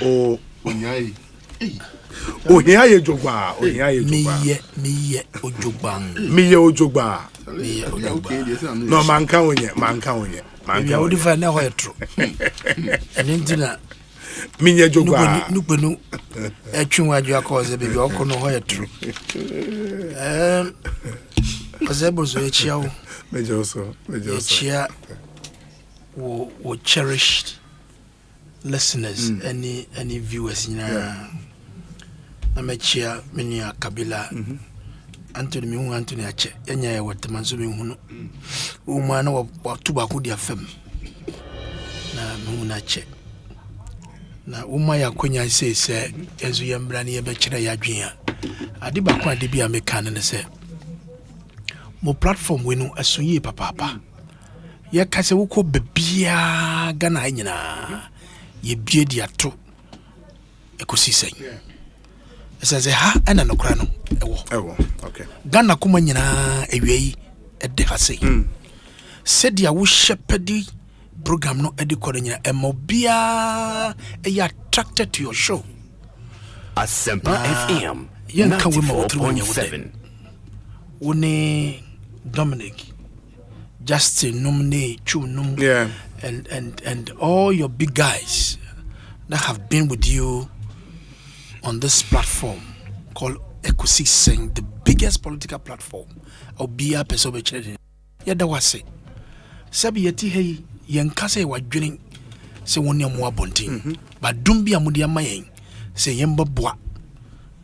o onyai ohia ye jogba miye ojogba no manka onye ya odi fa na ho etro enentina miye jogba nupenu etwun aju akoze bebi okono ho etro Azebozo echiao mejoso echia wo cherished listeners any viewers na mechia menia kabila Anthony ache enya ya watamanzo mihunu umana wa tuba ku dia fam na mihunu ache na uma ya kwenya se enzo yembra ne yebekira ya dwen a ade ba kwa de bia meka ne se mo platform we no asoye papa ya kase wuko bebia Ghana nyina ye bie dia to Ekosiisen esaze ha ana nokra no ewo okay Ghana kuma nyina ewiei ede hase sedia wo shepedi program no edi kore nyina emobia e attracted to your show Asempa FM 94.7 One Dominic Justin Nomne Chunum and all your big guys that have been with you on this platform called Ekosiisen, the biggest political platform of Bia Pesobe Children. Yada wase Sabi yeti hey yankase wa dwene se woni amoa bontin ba dumbi amudi amayen se yemba boa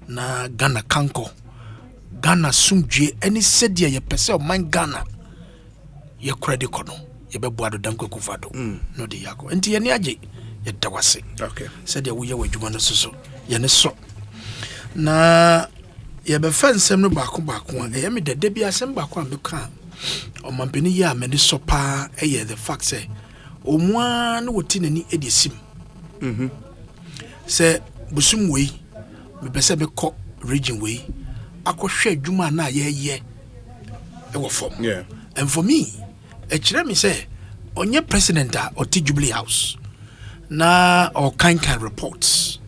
na Ghana kanko Ghana sumdwe any sedia ye pese o man Ghana ye credit kono ye beboa do danko kufado no de yako enti ye ne age ye dawase okay sedia wo ye wadwuma no soso ye ne so na ye be fa nsem no baako a ye me dede bia asem baako a meka o mampeni ya me ne so pa ye the fact say o mua no woti nani ediesim se busum wei me pese be ko region wei akohwe adwuma na ye wo fom and for me e kire me say onye president or Jubilee House na or kind reports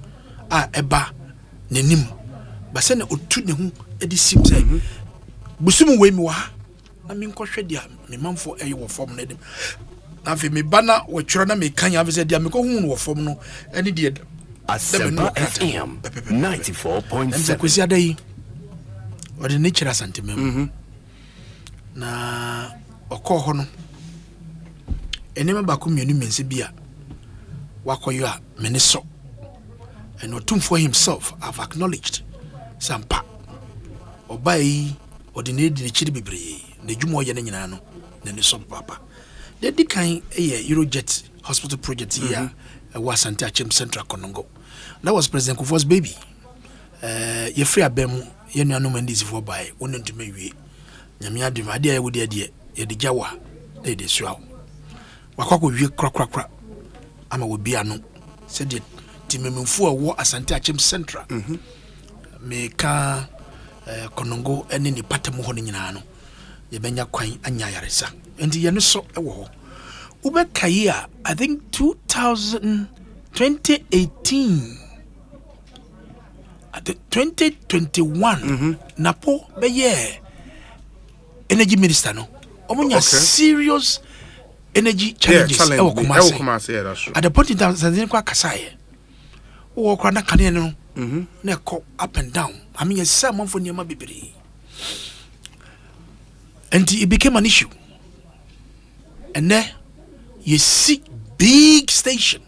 eba nenim ba se na otu ne hu edi sim say busum we mi wa na mi nkohwe dia me manfo wo fom na dem na fe me bana wo twiro na me kan ave say dia me ko hu wo fom no eni dia Asempa FM 94.7 Ekosiisen adai odi nature santimem na okoho no enema ba ko mienu mense bia wakoyo a meniso and otum for himself have acknowledged sampa obai odi ne di chiri bebre na dwuma oye na nyina no na ne so papa de dikan Eurojet hospital project here was Asante Achem Central Konongo. That was President Kufuor's baby. Ye free abem ye nuanom ndisi for by wonu ntuma wie. Nyame adem ade aye wodi ade ye de jawa de de suaw. Wakoko wie krakrakra ama wo bia no said the timemfo wo Asante Achem Central. Me ka Konongo ene ni patam ho nyina no ye benya kwan anya yaresa. Enti ye no so ewo ho. Ubekaya, I think 2018 at the 2021 Napo beye energy minister no omunya serious energy challenges Kumasi. At the point in time Tanzania kwa kasaye wo kwa na kane no na ko up and down I mean yes some for niam bibiri and it became an issue and then you see big station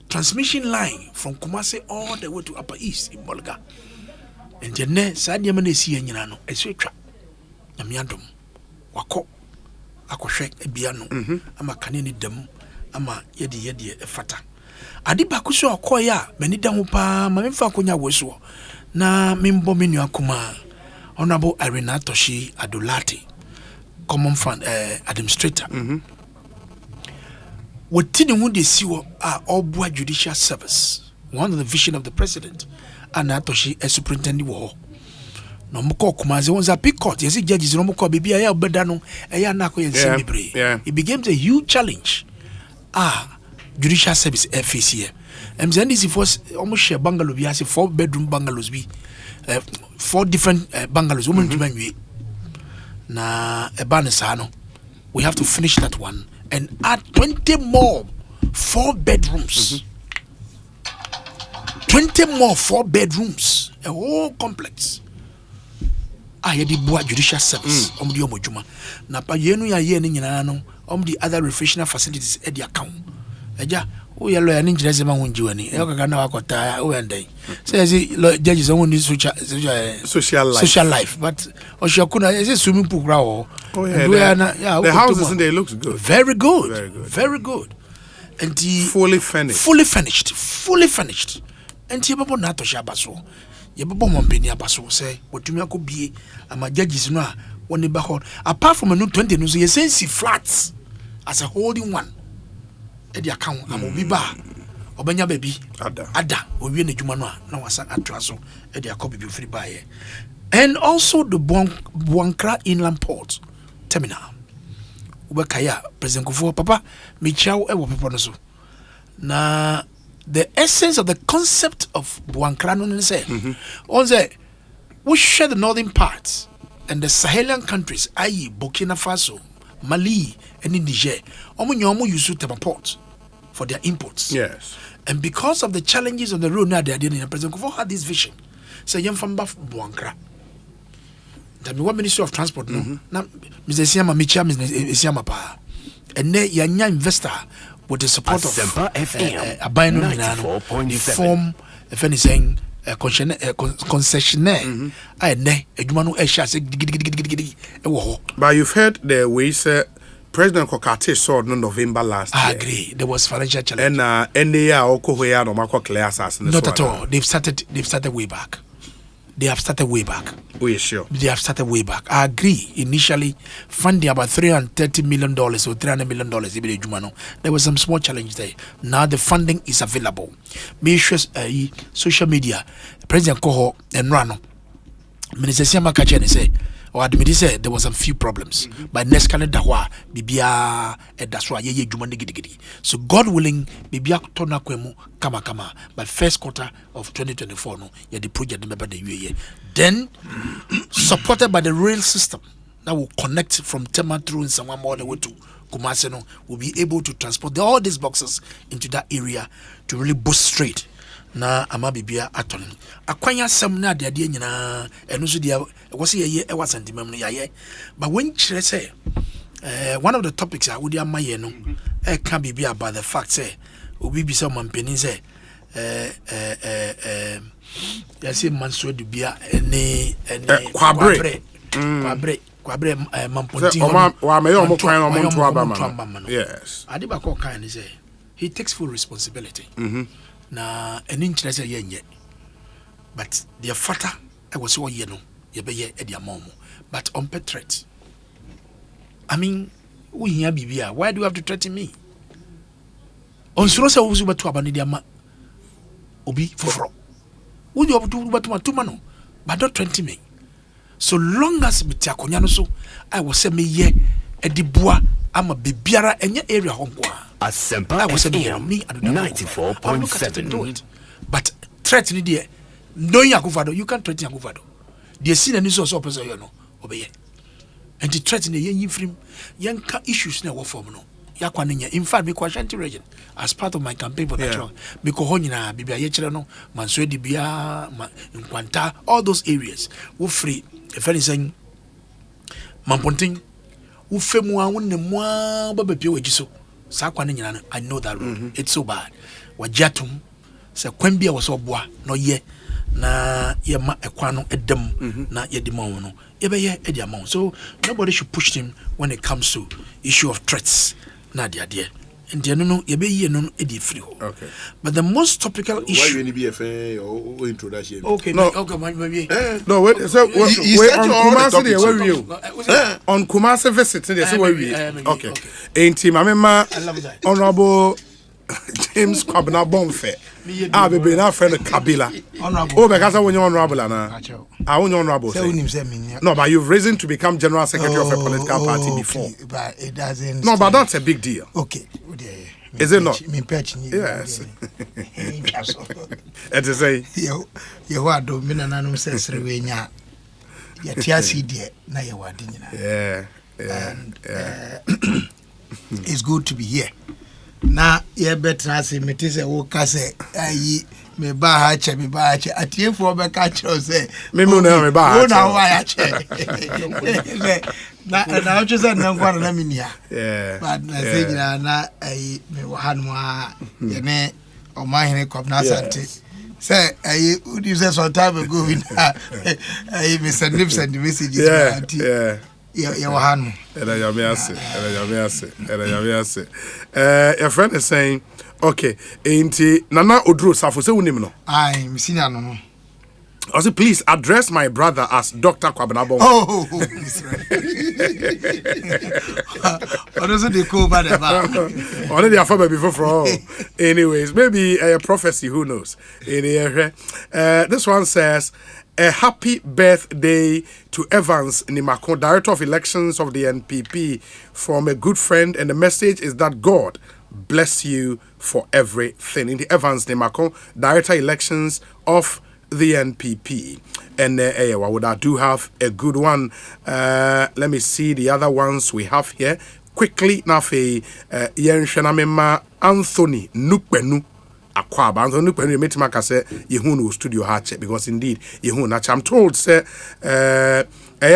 transmission line from Kumasi all the way to Upper East in Bolga. And then Sadia Manesi and Yanano, a switcher. Yamiandum, Wako, Akoshek, a piano, Ama Canini dem, Ama Yedi, a fata. Adibakuso Koya, Benita Mupa, Mamfa Kunya Weswo, Na Mimbo Minu Akuma, Honorable Irina Toshi Adulati, Common Fund Administrator. What did they see are all boy judicial service. One of the vision of the president, and Atoshi a superintendent war. No moko kumaze was a big court. Yes, judges no moko bibi aya bedano aya nako yense libre. It became a huge challenge. judicial service FCA. NDC force almost share bungalow bi as 4-bedroom bungalows bi 4 different bungalows woman to man na ebanesano. We have to finish that one and add 20 more 4 bedrooms. 20 more 4 bedrooms, a whole complex. I had the judicial service. The omojuma. Na pa yenu ya ye ni nyina no. The other refreshment facilities at the account. Eja, o ya lawyer ni njira zema hunji wani. E okaka na wakota o yandai. Says judges on this social life, but oshakuna is swimming pool grow. Oh yeah, the houses in there looks good. Very good. Very good. And the fully furnished. And the babo na to shabaso. Ye babo mompeni abaso say wotumi akobie ama judges no a woni ba hot. Apart from a new 20 no so ye sense flats as a holding one. E di account am obi ba obanya baby ada owie na djuma no a na wasa atraso e di akọ bibi free buy. And also the Buankra Inland Port Terminal. Ubekaya President Kufuor papa me chiao e wo pepo no so. Na the essence of the concept of Buankra no say on say we share the northern parts and the Sahelian countries, i.e. Burkina Faso, Mali, and Niger. Omo use Tema Port for their imports. Yes. And because of the challenges on the road now, President Kufuor had this vision. Say young from Buankra. That one Ministry of Transport no. Now Mr. Siama Micha Mr. Siama pa. And then yanya investor with the support of a binary form if anything concessionaire but you've heard the way President Kokate saw no November last year. I agree. There was financial challenge. And they are not at all. They've started way back. They have started way back. We sure. They have started way back. I agree. Initially, funding about $330 million or $300 million. There was some small challenge there. Now the funding is available. Make sure social media, President Koho and Rano, Minister Siama Kachene say, or admit say there was some few problems. But next calendar bibia that's why ye gidi. So God willing, bibia tona kwemu kama. But first quarter of 2024 no, the project remember the year. Then supported by the rail system that will connect from Tema through in some all the way to Kumasi no, will be able to transport all these boxes into that area to really boost trade. Na ama bibia aton akwanya sam na de nyina eno so dia wo se ye e wasantimam no yaye but when kire say one of the topics I would amaye no e ka bibia about the fact say obi bi say mampeni say ya say manso de bia ene kwabre mamponti wa me yo mo kwan o mo nto abama. Yes, adiba ko kan ni say he takes full responsibility. Na an interest yenye but their father I was so no ye be ye e dia mom but on pet threat. I mean we here bibia, why do you have to threaten me? On suro se wuzu beto abani dia ma obi foforo would you have to beto to mano but don't threaten me so long as biti akonya no so I was say me ye e di boa ama bibiara enye area honkwa Asempa FM 94.7. But threatening there, no Yakufado, you can't threaten Yakufado. The scene and so person, you know, obey. And to threaten the young issues now form no. Yakwanina, in fact, because Shanti region as part of my campaign for that long. Because Honina, Bibia Yechano, Mansue Bia, Quanta, all those areas were free. If anything, Mamponting, Ufemua, one baby, so. I know that road. It's so bad. Wajatum se kwembia was obwa no ye na ye ma ekwano edem na ye demon no ye be ye e amount. So nobody should push him when it comes to issue of threats na dia dia. And dia no ye be ye no e di free. Okay. But the most topical issue. Why you be a or introduction? Okay, no, okay, maybe. No, wait, so wait on Kumasi there where you? On Kumasi visit there so where we? Okay. Ain't him amema honorable James Kwabena Bonfe. Ah, be na friend Kabila. Honorable. Oh, because when you honorable na. I want honorable. No, but you've risen to become general secretary of a political party before. But it doesn't. No, but that's a big deal. Okay. Is it not? Yes. It is a You are doing an announcement. Ya tiasi die na ye wadi nyina. It's good to be here. Na ye betra se metise wo ka se ayi me ba ha che atiefo be ka che se me na me ba ha che na wa ya che na o che se na ngwa na minia but na se nyina na ayi me wa hanu a ye ne o ma hene kom na sante. Say, you say some time ago, I send messages. Yeah. Your hand. Your friend is saying, okay, Nana Odro Safo se unim no. I missing no. Also, please address my brother as Dr. Kwabanabo. Oh, that's right. What does it call by the bar? Already I've heard before for all. Anyways, maybe a prophecy, who knows? This one says, a happy birthday to Evans Nimako, Director of Elections of the NPP, from a good friend, and the message is that God bless you for everything. In the Evans Nimako, Director Elections of the NPP. And I do have a good one. Let me see the other ones we have here. Quickly, Nafe Yenshanamema Anthony Nukbenu. Akwaba Anthony Nukbenu, you met Maka say, Yehunu studio hatchet, because indeed, Yehun, I'm told, say,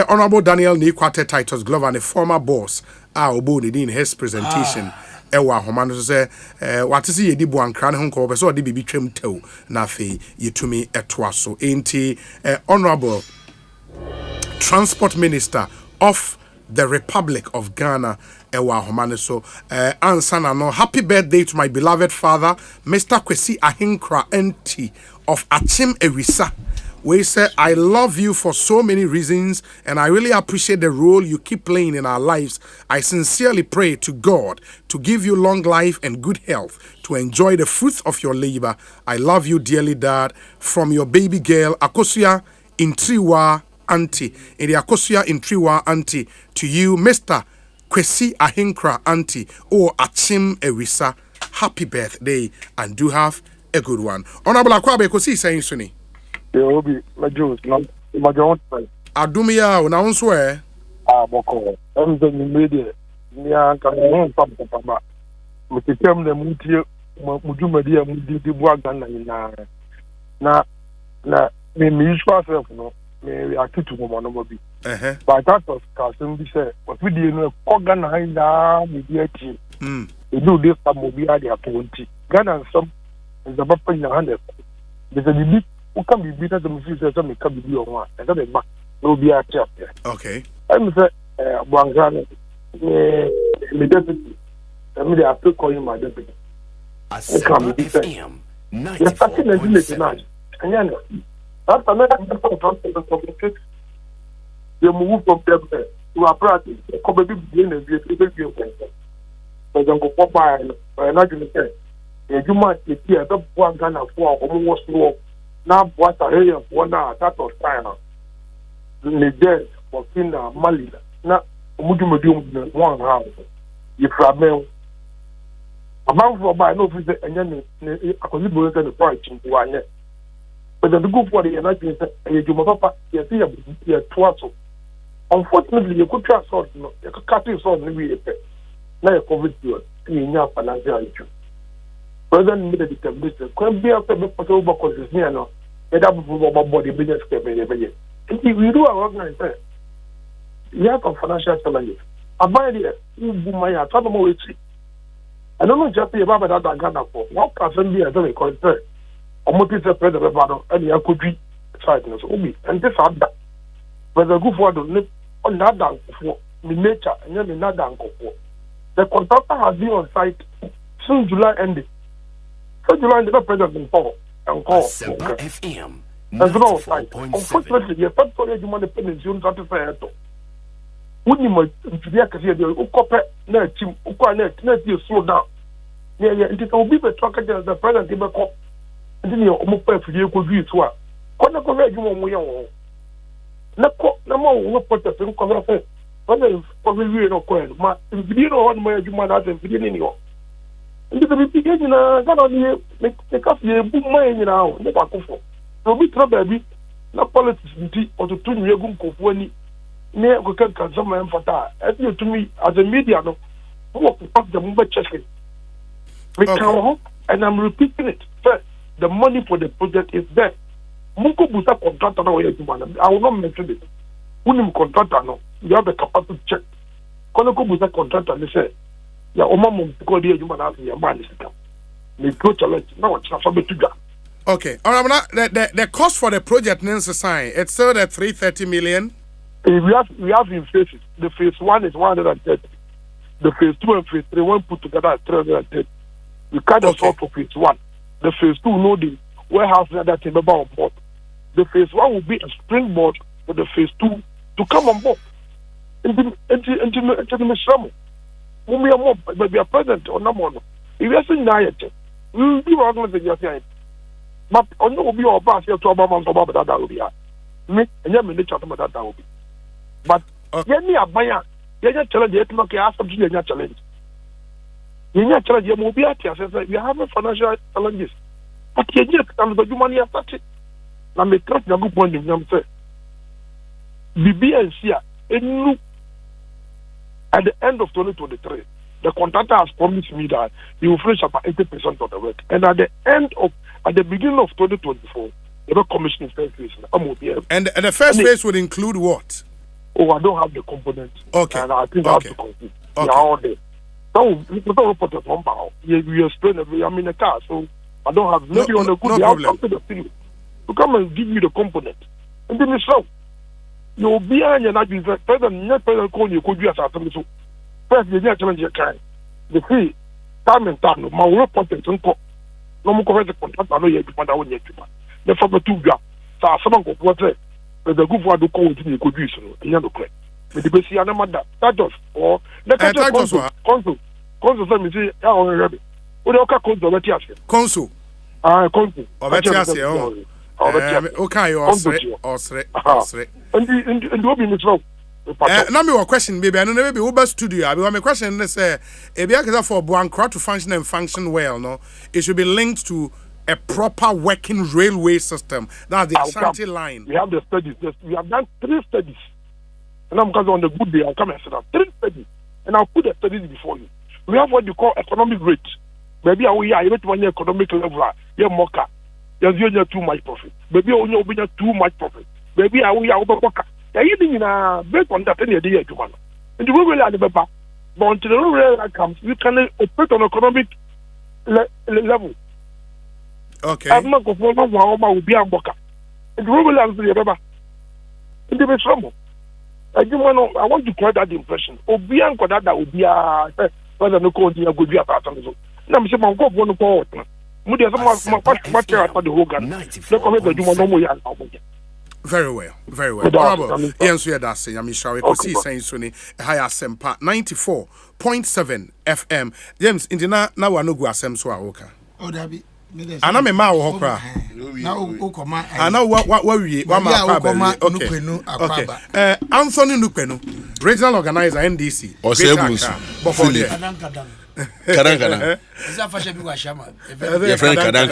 Honorable Daniel Nikwate Titus Glover, and the former boss, Oboni in his presentation. Ewa homano say what is ye di buankra ne honko be so de bibi twem tew na fe yetumi etoa so enti honorable transport minister of the Republic of Ghana ewa homano so ansana no happy birthday to my beloved father Mr. Kwesi Ahinkra NT of Achim Ewisa. We say, I love you for so many reasons, and I really appreciate the role you keep playing in our lives. I sincerely pray to God to give you long life and good health, to enjoy the fruits of your labor. I love you dearly, Dad. From your baby girl, Akosua Intriwa Auntie. In the Akosua Intriwa Auntie, to you, Mr. Kwesi Ahinkra Auntie, or Achim Ewisa. Happy birthday, and do have a good one. Honorable Akwabe Ekosiisen Suni. Obi, my Jews, no, my John. Adumia, na unso Boko. I'm the media. Nia can run from Papa. We can the Mutia, Mujumadia, Mudi, Wagan, na, me myself, no, me are to one of be. But that was Cassim, be said, what we did know, organize the media team. They do this, some will be at their 20. Ghana and some is about 100. There's a big. Who can be better than me? Says some can be on one. And that is back. No be a chap. Okay. I'm say, Bangran, me deputy. I mean, I have call him my deputy. I come be FM. You're starting to do it tonight. And you know, that's another complicated. You move from them to a practice. Come be beginning and be a big thing. But don't go by and not going to say. You might be here. Don't one Ghana for almost no. Now, what I hear of one that was China, Niger, Burkina, Mali, now, Mujumudum, one house. If I may, a month for by no visit and then I could live in the price in one year. But the good for the United States, you must have a year twice. Unfortunately, you could trust us, you could cut this on the way. Now, you COVID, you are financial issue. President made a determination. Can be after the possible because it's near now. That body business can be. If we do our organization, we have a financial challenges. I buy the my autonomous. I don't know just about that Ghana for. What can be a very concern? Or motive the president of and the Akudi side. And this are that. But the good for the on that down for nature and then not down for. The contractor has been on site since July ended. So July the president in power and call FM. As well, unfortunately, the factory you want to pay in June 25th. Wouldn't you to be a cashier? You copy net team, net you slow down. Yeah, it will be the truck against the president. And then you almost pay for you could do it. What the correct you want more? No more put the thing cover. Whether it's probably no coin, you know what my you might have been beginning. Ndi the big na ga no make up ye bu man nyina o ne bakofo. So bi tra baby na politics nti otutu nwe gu nkofo ani ne ko kan some emfata. E to me as a media no. What the move checking. We can and I'm repeating it. First, the money for the project is there. Munko busa contractor na way to man. I will not mention it. Unim contractor no. You have the capacity to check. Konoko busa contractor they say, ya oma mum ko dey you man ask your man is come. Me go challenge. Now what's for me to go. Okay. All right, the cost for the project Nancy sign, it's still at 330 million. We have in phases. The phase 1 is 130. The phase 2 and phase 3 when put together at 310. We kind of sort of phase 1. The phase 2 no the warehouse that is on board. The phase 1 will be a springboard for the phase 2 to come on board. Into the Mishramu. When we are more, but we are present on the morning. If we are saying that, we will be organizing your thing. But on the be our pass here to Obama that will be. Me and you may chat about that will be. But any abaya. You challenge it, not ask something you challenge. You challenge your mobility. We are having financial challenges. But you just come to the money as such. Now, me trust the good point in them say. BBNC, at the end of 2023, the contractor has promised me that he will finish about 80% of the work. And at the beginning of 2024, they will commission first phase. And the first phase would include what? Oh, I don't have the components. Okay. And I think I have to complete. Okay. They are all there. So, we don't report it from now. We explain it. I'm in a car, so I don't have. Maybe on a good day, I'll come to the field to come and give you the component. And then it's so. You'll be on your night. President call you could be as a so. First, you need to change your kind. The fee, time and time, my report is on top. No more correct the contract. I know you have to find out yet. The for the 2 years. So, someone go what say. The good for the call to be good use. You know, correct. But the basic animal that does or the consul say me say ya on ready. O de o ka consul be ti ase. Consul. Consul. O be ti ase o. O ka yo osre. And obi me so. Na me question baby, I know maybe Uber studio. I be my question is say e be akeza for Boankra to function and function well, no. It should be linked to a proper working railway system. That's the Ashanti line. We have the studies. We have done 3 studies. And I'm because on the good day, I'll come and sit down. 3 studies. And I'll put the studies before you. We have what you call economic rate. Maybe we are able to one economic level. You're more car. You're too much profit. Maybe only too much profit. Maybe we are over worker. You're eating in a based on that any day to one. And the way we are the paper. But until the rural comes, you can operate on economic level. Okay. I'm not going to will be a worker. And the rural lands the paper. In the best rumble. I want to create that impression. Obian that will be a whether no code good be a pattern. Now, Mr. Mango won't go. Moody has much material for the Hogan. Very well, very well. Bravo. Yes, we are that saying. I'm sure Ekosiisen Suni higher sempa 94.7 FM. James, Indina now we no go asem so awoka. Oh, Dabi. Ana me ma wo hokra. Na o koma. Ana wa wie wa ma pa. Okay. Anthony Nupenu, regional organizer NDC. Osebus. Philip. Kadang. Esa fashion bi wa shama. Your friend kadang.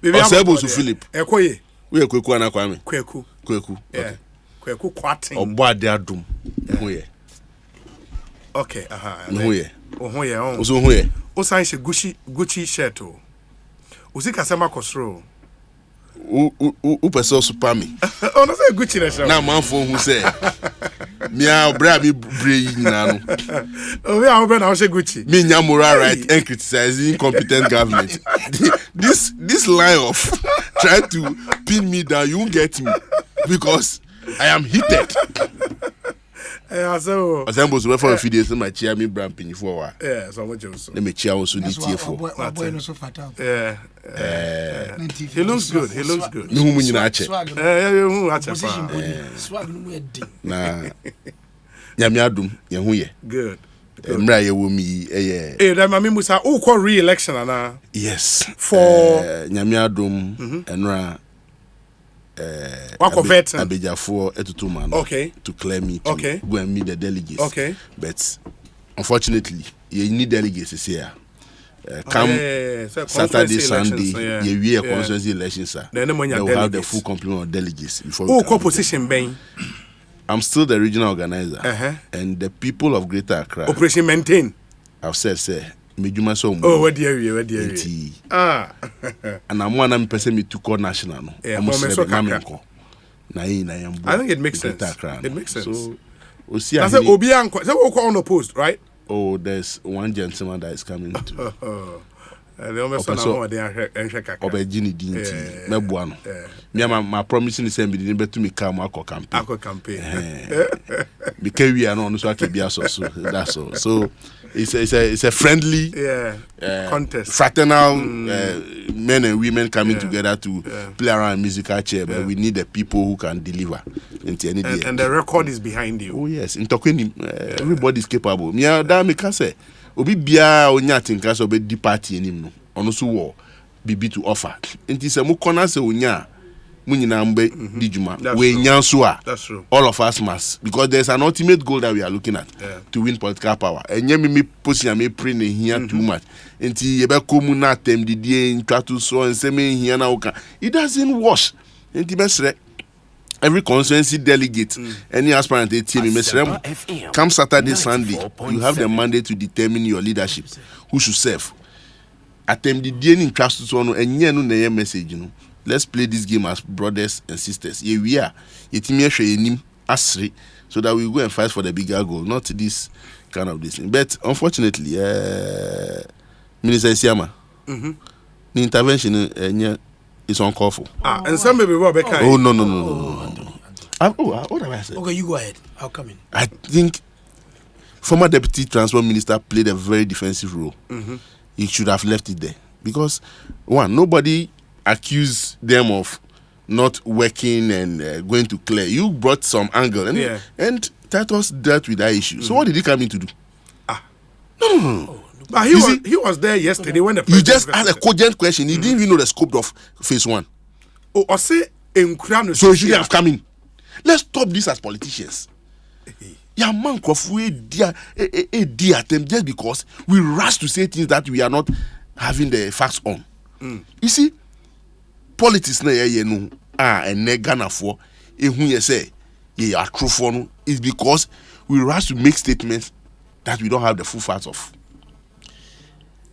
Osebus Philip. Ekoye. We Kweku ana Kwame. Kweku. Okay. Kweku kwatin. Obo ade adum. Ho ye. Okay, Ho ye. Ho ye. Oso ho ye. O san she Gucci shirt o. Ozi kasema kosro. U person super me. Oh, no say Gucci na show. Na manfo hu say. Me a bra mi bre nyina no. Oh, we are na say Gucci. Me nya moral right and criticizing incompetent government. This line of trying to pin me down, you won't get me because I am heated. So Assembles were for a few days my chair me brand pin for a yeah, so much also. Let me chair also the TF4. Yeah. He looks good. Me who mun na che. Swag no e di. Na nyame adum ye hu ye. Good. Mra ye wo mi eh that mama musa who call re-election ana. Yes. For nyame adum enra Abejafo etutuma okay to clear me to go and meet the delegates. Okay. But unfortunately, you need delegates here. Come Saturday, Sunday, we are constituency elections, sir. Then we will have the full complement of delegates before. Who composition being? I'm still the regional organizer, and the people of Greater Accra. Operation maintain. I've said, sir. Oh, what dear you? Ah, and I'm one person me to call national. No, I think it makes sense. It makes sense. So, we'll see. I said, Obianko. So, we'll unopposed, right? Oh, there's one gentleman that is coming to. My promising is send me to me come campaign. Because we are not so that's all. So it's a friendly contest, fraternal men and women coming together to play around musical chair, but we need the people who can deliver. And the record is behind you. Oh yes, in talking, everybody is capable. Me that me can say, obi bia onya tinka so be di party enim no. Ono so wo bibi to offer. Nti se mo kona se onya mu nyina mbe di juma. We nya so a. That's true. All of us must, because there's an ultimate goal that we are looking at to win political power. Enye me position me pray ne here too much. Nti ye be komu na tem di die ntwa to so and say me here na oka. It doesn't wash. Nti be sre every constituency delegate, any aspirant team, come Saturday, Sunday, you have the mandate to determine your leadership, who should serve. Attempt the DNA trust to one and no message, you know. Let's play this game as brothers and sisters. Here we are. So that we go and fight for the bigger goal, not this kind of this thing. But unfortunately, Minister Isiama, the intervention is uncalled for. And some maybe Oh no. What have I said? Okay, you go ahead. I'll come in. I think former Deputy Transport Minister played a very defensive role. He should have left it there because one, nobody accused them of not working and going to clear. You brought some angle and Titus dealt with that issue. So what did he come in to do? No. But he was there yesterday when the you just asked a cogent question. He didn't even know the scope of phase one. Oh, I say so he should have come in. Let's stop this as politicians. Yeah, man, we dear them just because we rush to say things that we are not having the facts on. You see, politics na no and Ghana for who you say are true for no is because we rush to make statements that we don't have the full facts of.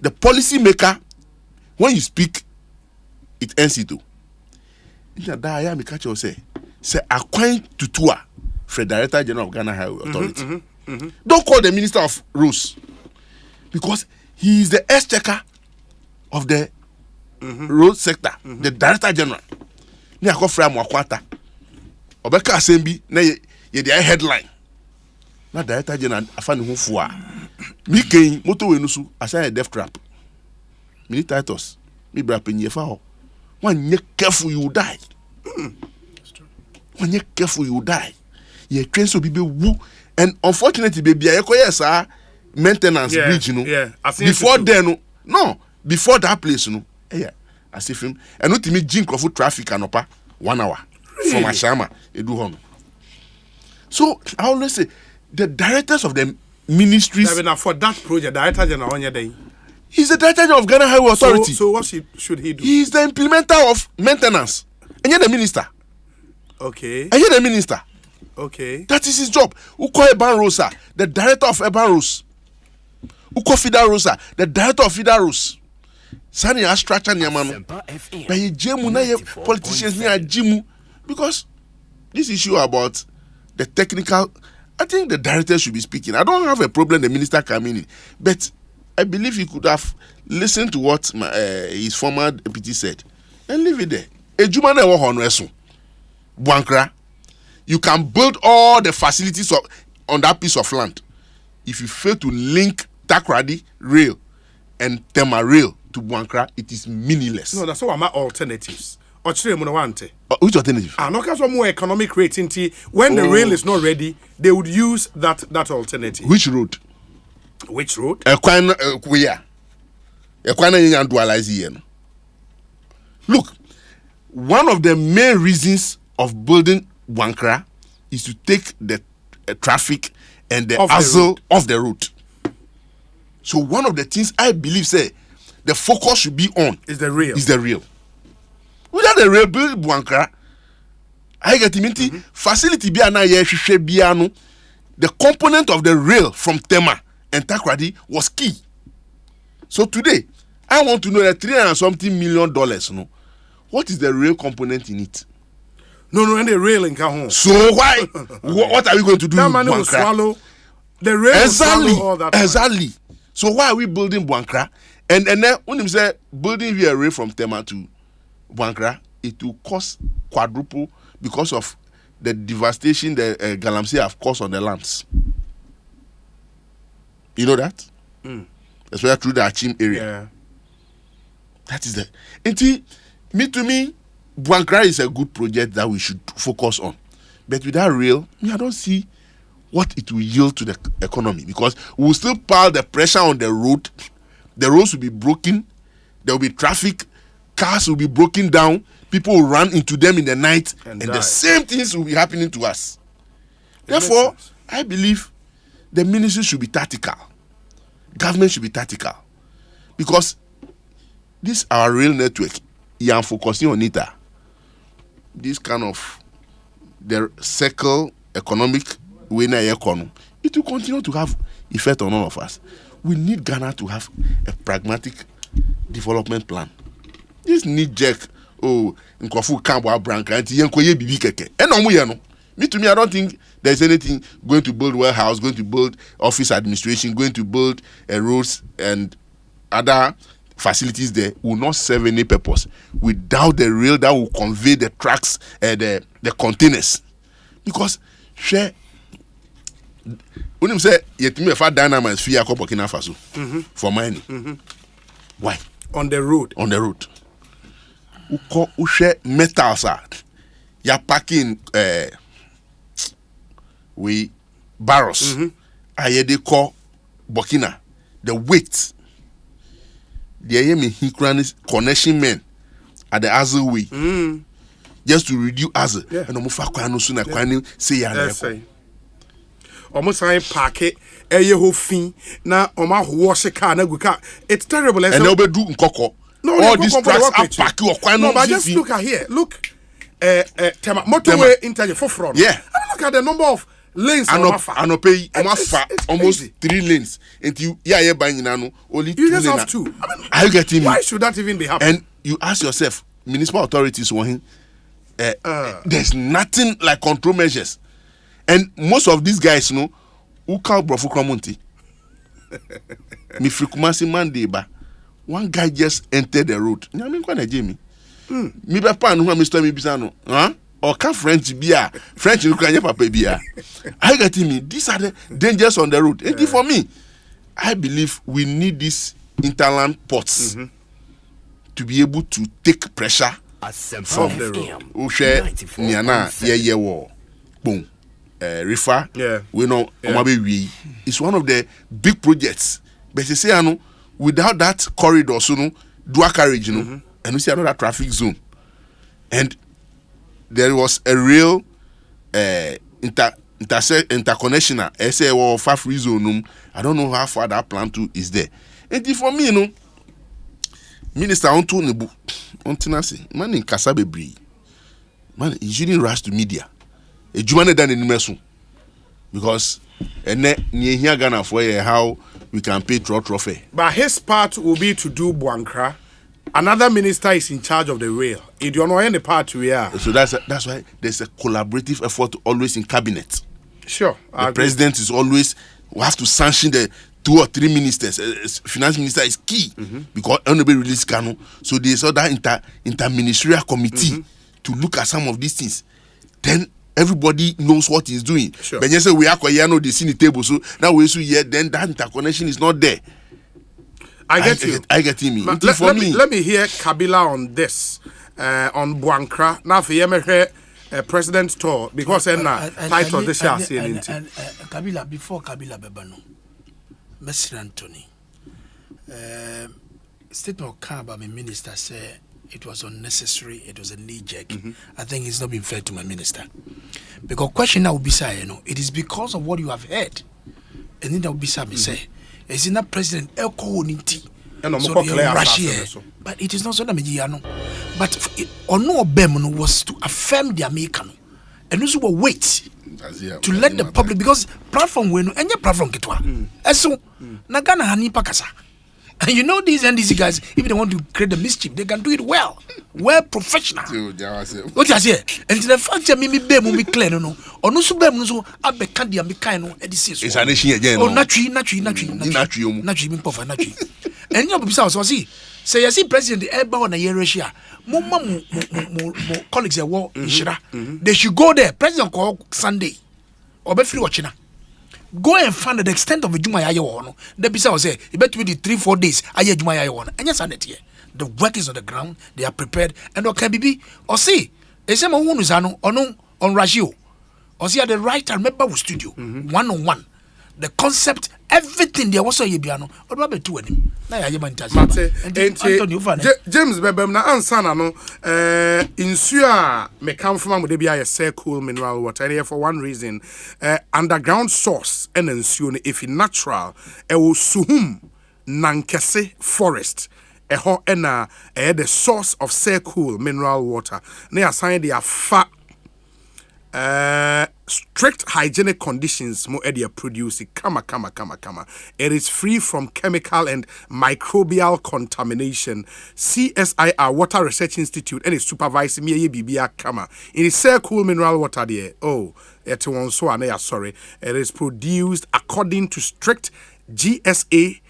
The policy maker, when you speak, it ends it too. That I am catch you say acquaint to tour for Director General of Ghana Highway Authority. Don't call the Minister of Roads because he is the exchequer of the road sector, the Director General. Ni akofra mo akwata. Obeka asembi na ye the headline. Na Director General afani ho fo a. Mi ken moto we no so asa a death trap. Mini Titus, mi bra penye fa ho. One careful you die. When you're careful you die. You train so people woo and unfortunately baby I call maintenance bridge you know. Before then before that place you know. I see film and not me jink of traffic and 1 hour from Ashama edu home. So I always say the directors of the ministries for that project Director General on your day. He's the Director General of Ghana Highway Authority. So what should he do? He is the implementer of maintenance. And you're the minister. Okay. And you're the minister. Okay. That is his job. Uko Eban Rosa, the director of Eban Rose. Uko Fida Rosa, the director of Fida Rose. Sani a structure nyamano. But ye jemu na ye politicians ni a jimu because this issue about the technical, I think the director should be speaking. I don't have a problem the minister coming in, but I believe he could have listened to what his former deputy said and leave it there. Ejuma na wo honreso. Buankra, you can build all the facilities on that piece of land. If you fail to link Takrady rail and Tema rail to Buankra, it is meaningless. No, that's what my alternatives. Which alternative? No, because more economic rating. When the rail is not ready, they would use that alternative. Which road? Which road? Look, one of the main reasons of building Buankra is to take the traffic and the hassle off the road. So one of the things I believe say the focus should be on is the rail. Without the rail build Buankra, I get him facility be na ye hwehwe bia no. The component of the rail from Tema and Takrady was key. So today, I want to know that $300 and something million, no, what is the rail component in it? No, and the rail in Cajon. So why? What are we going to do? That money will swallow. The rail will swallow all that. Exactly. So why are we building Buankra? And then when you say building via rail from Tema to Buankra, it will cost quadruple because of the devastation the Galamsey have caused on the lands. You know that? Especially through the Achim area. Yeah. That is the. To me, Buankra is a good project that we should focus on. But without rail, I don't see what it will yield to the economy, because we will still pile the pressure on the road. The roads will be broken. There will be traffic. Cars will be broken down. People will run into them in the night, and the same things will be happening to us. Therefore, I believe the ministry should be tactical. Government should be tactical, because this our rail network. You are focusing on it. This kind of the circle economic way na economy, it will continue to have effect on all of us. We need Ghana to have a pragmatic development plan. This need jack. Oh, nkofu kambo abranka anti yenkoye bibi keke. Me to me, I don't think there's anything going to build warehouse, going to build office administration, going to build roads and other facilities there will not serve any purpose without the rail that will convey the trucks and the containers. Because share when you say yetimi fa dynamite fear ko Burkina Faso for mining. Why? On the road. Who share metals ya packing we barrels. They call Burkina the weight. The me connection men at the Azul way. Just to reduce Azul. And Omufa kwano suna kwani say ya. Almost I pack it whole thing na oma wash a car na go car. It's terrible. And they'll be do nkoko. No, all these trucks are packed or kwano. No, but just look at here. Look. Motorway interchange for front. Yeah. And look at the number of lanes and pay almost 3 lanes until you buying only 2 you lanes. just have 2. Are you getting me? Why should that even be happening? And you ask yourself, municipal authorities want there's nothing like control measures, and most of these guys who call Brofu Kramonti me frequency Monday ba one guy just entered the road. I mean kwa na Jamie me be pa no Mr. me bisa no or can French beer, French Ukrainian papa beer. I get me. These are the dangers on the road. And for me, I believe we need these interland ports to be able to take pressure from the road. Ushe Niana ye war. Boom. Rifa. Yeah. We know it's one of the big projects. But you say without that corridor, dual carriage, and we see another traffic zone. And there was a real interconnection. I say, well, far free zone. I don't know how far that plan to is there. And for me, Minister Antonibu, man in Kasabebri, man, he shouldn't rush to media. A Jumane than in Mesu, because and near here Ghana for how we can pay trophy. But his part will be to do Buankra. Another minister is in charge of the rail. It don't know any part we are. So that's why there's a collaborative effort always in cabinet. Sure. The president is always we have to sanction the 2 or 3 ministers. Finance minister is key because nobody release Kano. So there's other interministerial committee to look at some of these things. Then everybody knows what he's doing. Sure. But you say we are going to see the table. So now we see here. Then that interconnection is not there. I get you. I get him. Let me hear Kabila on this, on Buankra. Now for President Tour, because title this year. Kabila, before Kabila Bebano, Mr. Anthony, statement of Kaba, my minister said it was unnecessary, it was a knee jerk. I think it's not been fair to my minister. Because question now will be say, it is because of what you have heard. And then that will be say, Is in that president Elko Ninti. So But it is not so that but or no Bem was to affirm the American and also wait to let the public, because platform when any platform get one. So Nagana Hani Pakasa. And you know these NDC guys, if they want to create the mischief, they can do it well professional. What I say? And the fact that me be clear no, or no subem no so abe kandi amika no edisi. It's an issue again. Oh, natri me pofa natri. And you be so see. Say you see president eba on a year Russia. Mo colleagues are war inshira. They should go there. President call Sunday. Or be free watching. Go and find the extent of the Juma Yayo. The Bisa say, you bet with the 3-4 days, I hear Juma Yayo. And yes, and here. The work is on the ground, they are prepared, and or can be or see. A same one is on Ragio. Or see at the right time, remember studio, 1-on-1. The concept, everything there was a Yabiano, or rather two of them. James Bebem na ansana no insua me come from would be a say cool mineral water here for one reason underground source and ensure if natural e wo suhum nankese forest ho na the source of say cool mineral water na assign the afa strict hygienic conditions mo area produce kama. It is free from chemical and microbial contamination. CSIR Water Research Institute and its supervisor me bibia kama. In the say cool mineral water there. Oh, it won so sorry. It is produced according to strict GSA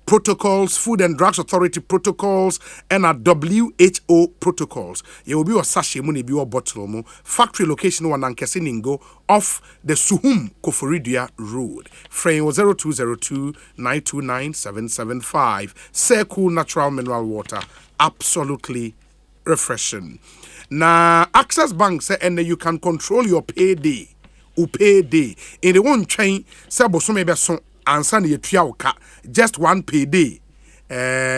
protocols, Food and Drugs Authority protocols, and WHO protocols. You will be a sachet money be a bottle mo. Factory location one Nankesiningo off the Suhum Koforidia Road. Frame was 0202-929-775. Say cool natural mineral water. Absolutely refreshing. Now, Access Bank say and you can control your payday. Payday. In the one chain, Sabo Sumebe son answer your triauka, just one payday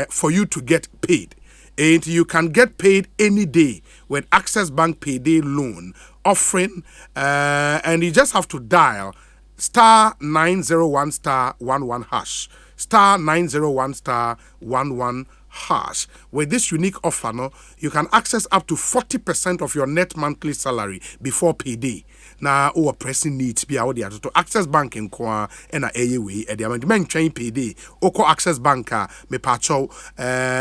for you to get paid. And you can get paid any day with Access Bank Payday Loan offering, and you just have to dial *901*11# *901*11#. With this unique offer, no, you can access up to 40% of your net monthly salary before payday. Now, our pressing needs be out there to Access Bank in Kwa and a way at the amendment train payday. Oko Access Banker me pacho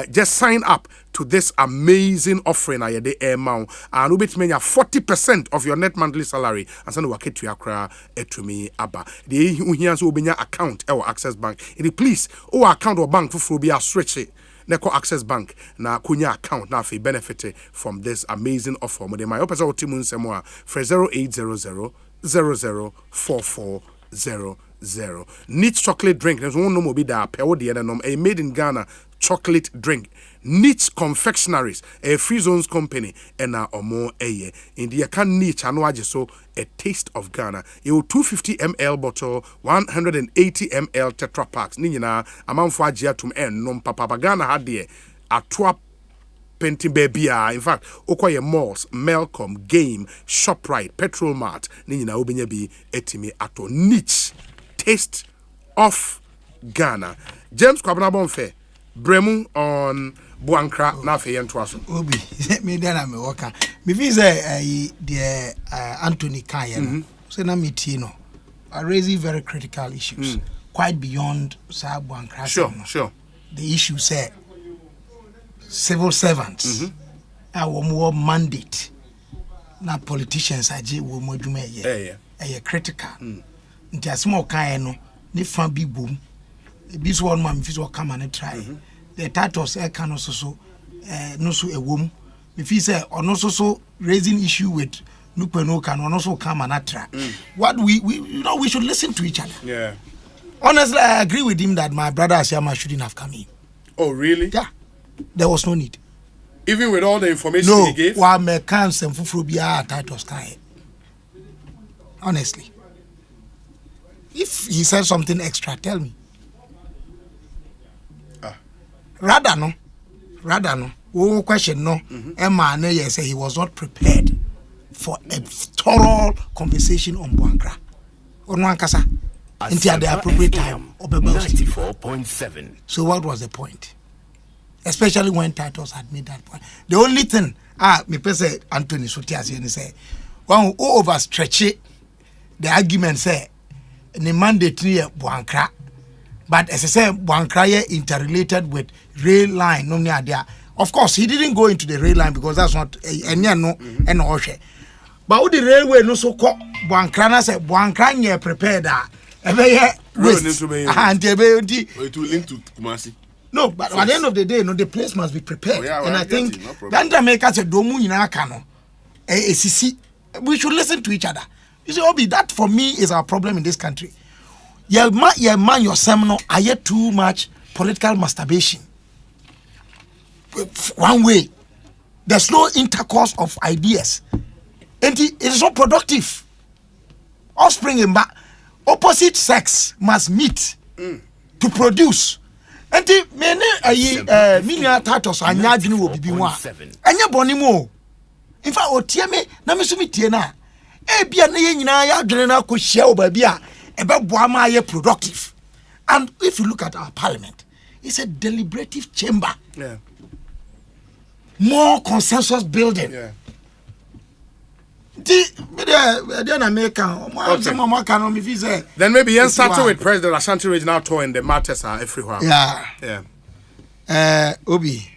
just sign up to this amazing offering I the amount and you bet me 40% of your net monthly salary and send work to Accra to me aba. The here so be account our Access Bank. It please our account or bank for be a stretch it. Neko Access Bank na kunya account na fe benefit from this amazing offer. Mo de my opesa otimu nsemwa for 0800 004400. Neat chocolate drink. There's one no mo be da pe wo de nom a made in Ghana chocolate drink. Neat Confectionaries, a free zones company, and now or more a year. In the can neat and so a taste of Ghana. You 250 ml bottle, 180 ml Tetra packs. Nina amount for tum en nom papa Ghana had there a twap painting baby. In fact, Okoye Malls, Melcom, Game, ShopRite, Petrol Mart, Nina Ubinyabi, Etimi Ato. Neat taste of Ghana. James Kwabena Bonfe, Bremu on Buankra na fe yentwaso obi me dey na me worker me feel say the Anthony Kaye so na me tie no are raising very critical issues quite beyond sa Buankra. Sure. The issue say civil servants our more mandate na politicians aje wo modwuma ye critical nti asemo kan no ne fa bi bom bi so one man fit come and try the titles can also no so a womb. If he say or no so raising issue with Nupeno can also come and attract. What we we should listen to each other. Yeah. Honestly, I agree with him that my brother Asiama shouldn't have come in. Oh really? Yeah. There was no need. Even with all the information he gave? No, while me can some fufrobia titles kai. Honestly. If he said something extra, tell me. Rather no. One question no. Emma say he was not prepared for a thorough conversation on Buankra. Onwankasa. Into at the appropriate time. 94.7. So what was the point? Especially when titles had made that point. The only thing, me person Anthony Sotias and say, one who overstretch it, the argument say, the mandate near Buankra, but as I say, Buankra interrelated with rail line, no near there. Of course, he didn't go into the rail line because that's not any and Oshe. But with the railway, no so called Buankra, say Buankra prepared that. And it will link to Kumasi. No, but at the end of the day, the place must be prepared. Oh, yeah, and I think that Jamaica said, "Domu ina kano." We should listen to each other. You see, Obi, that for me is our problem in this country. Your man, your seminal, I hear too much political masturbation. One way, there's no intercourse of ideas, and it is not productive. Offspring in back, opposite sex must meet to produce. And many mini titles are not going to be one. And your bonny mo. In fact, o tie me na me so me tie na. E bia na ye nyina ya dwene na ko hia oba bia e be boa ma ye productive. And if you look at our parliament, it's a deliberative chamber. Yeah. More consensus building. Yeah. Then maybe you start with President Ashanti Regional Tour and the matters are everywhere. Yeah. Obi.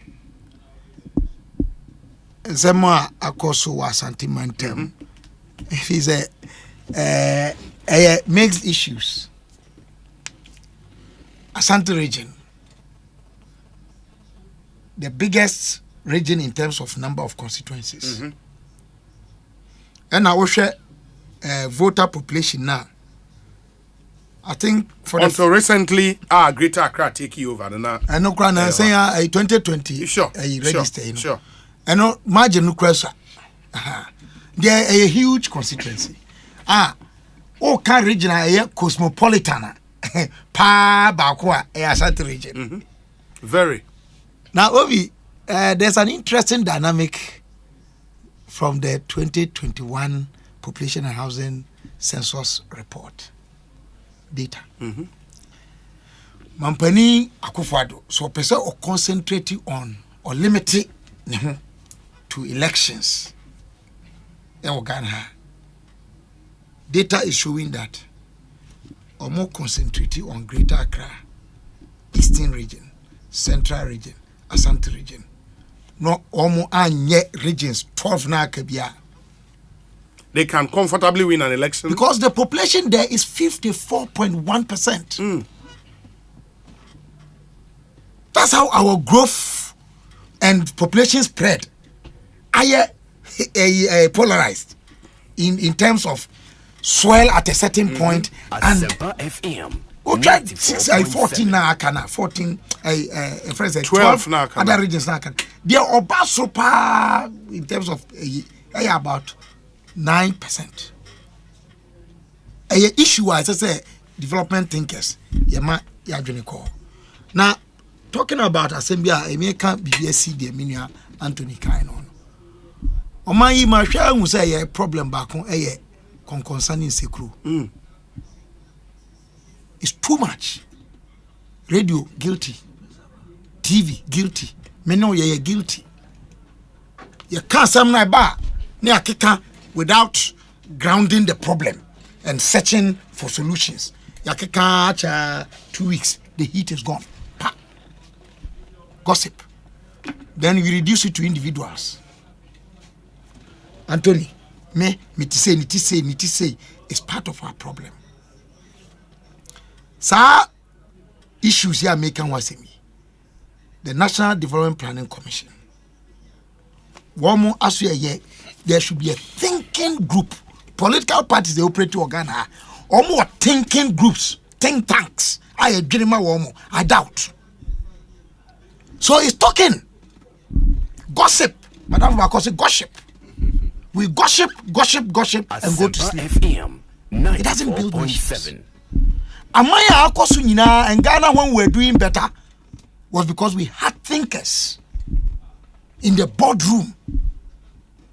Zema akoso wa sentimentum. He's a mixed issues. Ashanti region, the biggest region in terms of number of constituencies. And I wish voter population now. I think for until recently, Greater Accra take you over. I know Krana saying 2020. Sure. Register. Sure. I know margin no question. There a huge constituency. Oka region a cosmopolitan. Pa Bakwa Ashanti region. Very. Now, Obi, there's an interesting dynamic from the 2021 Population and Housing Census report data. Mampani Akufo-Addo, so person or concentrating on or limited to elections. Data is showing that or more concentrating on Greater Accra, Eastern region, Central region, Ashanti region. No almost anye regions 12 na kabia. They can comfortably win an election because the population there is 54.1%. That's how our growth and population spread are polarized in terms of swell at a certain point and FM. 14 na kana 14 12 na kana other regions na kana they are obasopa in terms of about 9%. A issue wise I say development thinkers yama ya dwene call. Now talking about assembly Emeka BBSC the Minia Anthony Kaino. Oman yi ma hwa hu say ye problem back on concerning sekuru. It's too much. Radio guilty, TV guilty. Me know you're guilty. You can't say na ba ne akeka without grounding the problem and searching for solutions. You akeka 2 weeks, the heat is gone. Pa. Gossip. Then you reduce it to individuals. Anthony, me to say, it's part of our problem. Sa issues here making wasemi. The National Development Planning Commission. One more as there should be a thinking group. Political parties they operate to Ghana. Or more thinking groups, think tanks. I agree I doubt. So it's talking. Gossip. Madam Vakosi gossip. We gossip and go to sleep. FM, it doesn't build nations. Amaya Akosu Nina and Ghana when we were doing better was because we had thinkers in the boardroom.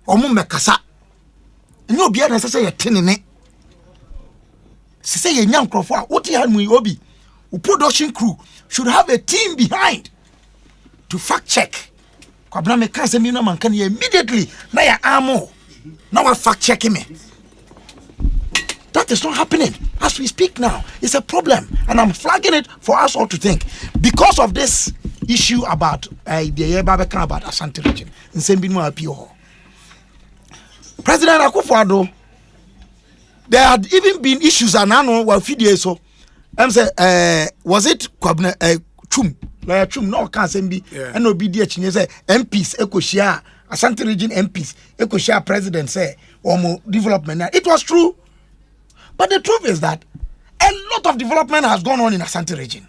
Omo mekasa. No be necessary a tinine. say a young crofwa, what you obi, production crew should have a team behind to fact check. Kwabna me kan se mi no man kan immediately na ya amo. Now I fact checking me. That is not happening as we speak now. It's a problem, and I'm flagging it for us all to think because of this issue about the Yebabeka about Asante region. In Sembinu Apio, President Akufo-Addo, there had even been issues and I know what few days so. I'm say, was it Kwabna Chum? Like Chum no can sembi and no be say MPs Ekoshia Asante region MPs Ekoshia president say or development. It was true. But the truth is that a lot of development has gone on in Asante region.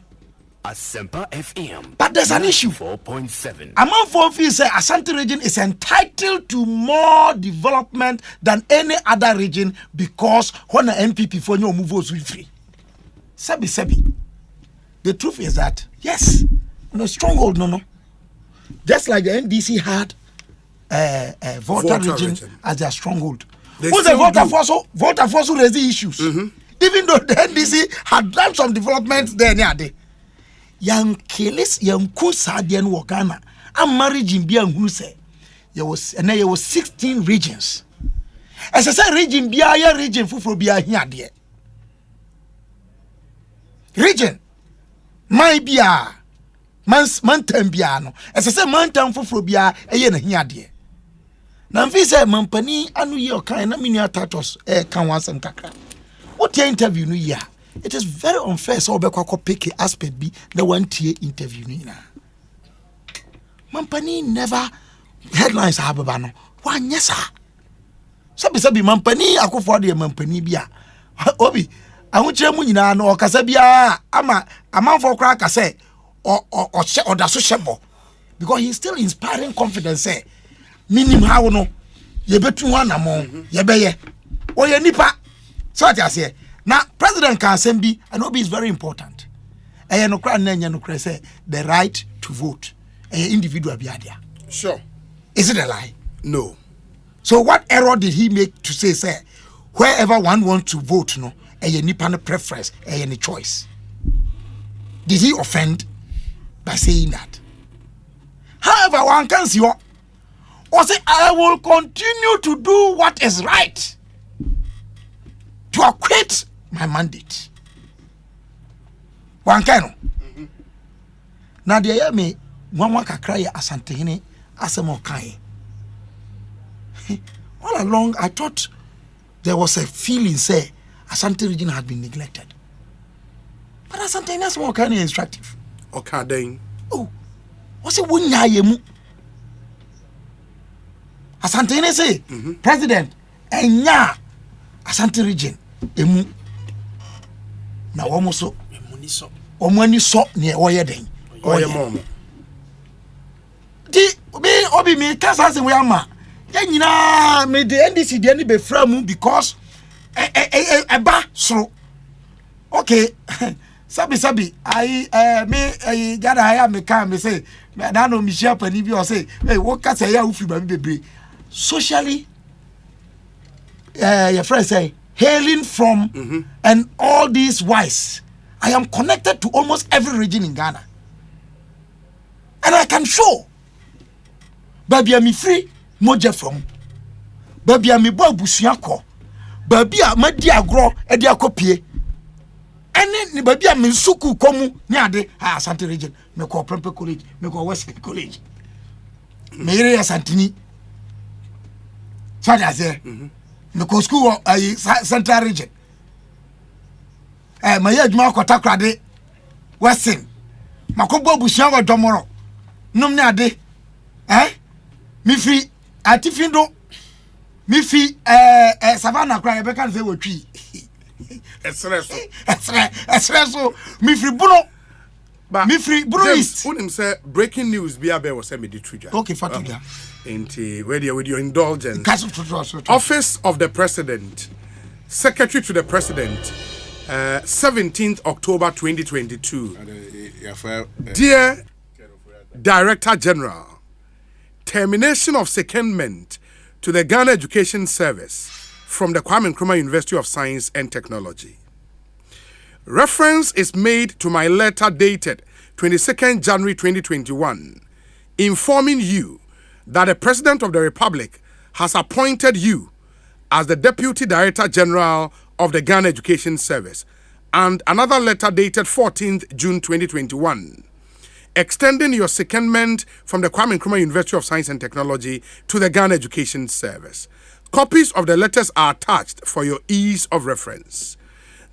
Asempa FM. But there's an issue. 4.7. Among four say Asante region is entitled to more development than any other region because when an MPP for no move was free. Sebi. The truth is that yes, no stronghold, no. Just like the NDC had Volta region as their stronghold. Who's the Volta Force raise the issues? Even though the NDC had done some developments there near there. Young Kelis, young Kusadian Wakana, I'm married in Bia who say there was 16 regions. As I said, region Bia region for Bia here there. Region my Bia Mantan Biano. As I said, Mantan for Bia a year here there. Namfisa Mampani anu ye kind na minia tatos kan wansem kakra. What your interview no ya? It is very unfair so obekwa pick aspect bi na one tie interview no na. Mampani never headlines hababa no. Wan yesa. Sabi Mampani akofo de Mampani bia. Obi ahunche mu nyina no okasa bia ama amanfo kra ka say o daso shebo because he still inspiring confidence say minim how no ye betu ho anamo ye beye oye nipa so ati ase na president can sembi and obi is very important no kra na nya no kra say the right to vote individual biadia. Sure. Is it a lie? No. So what error did he make to say wherever one wants to vote no nipa no preference any choice? Did he offend by saying that? However, one can see what or say, I will continue to do what is right to acquit my mandate. One can. Now, the me one cry Asante hine asemo kai. All along, I thought there was a feeling say Asante region had been neglected. But Asante hine asemo kai is instructive. Okay, then. Oh, what's it wunya yemu? Asante ne say president enya Asante region emu na womo so omani so ne oye den oye mom di obi mi kasa se we ama ya nyina me de NDC de ni be framu because eba soro okay sabi me gada haya me kan me say na no mi share pani bi o say wo kasa ya ufi ba mi bebre socially your friend say hailing from and all these wise I am connected to almost every region in Ghana and I can show baby am free moja from baby am bo abusua ko baby am madi agro e de akopie ene ni baby am nsuku komu ni ade Asante region me ko Prempeh college me ko West college me ire Asantini so that's it me ko school central region my adwuma ko takrade Western makobo abusua wo domoro nom ni ade mi fi atifindo mi fi savannah kra be kan say wotwi espresso mi fi buno but mi fi buno east unim say breaking news be abia was say me di truja okay fatuga into with your indulgence Office Office of the President, Secretary to the President, 17th October 2022. Dear Director General, termination of secondment to the Ghana Education Service from the Kwame Nkrumah University of Science and Technology. Reference is made to my letter dated 22nd January 2021, informing you that the President of the Republic has appointed you as the Deputy Director General of the Ghana Education Service, and another letter dated 14th June 2021, extending your secondment from the Kwame Nkrumah University of Science and Technology to the Ghana Education Service. Copies of the letters are attached for your ease of reference.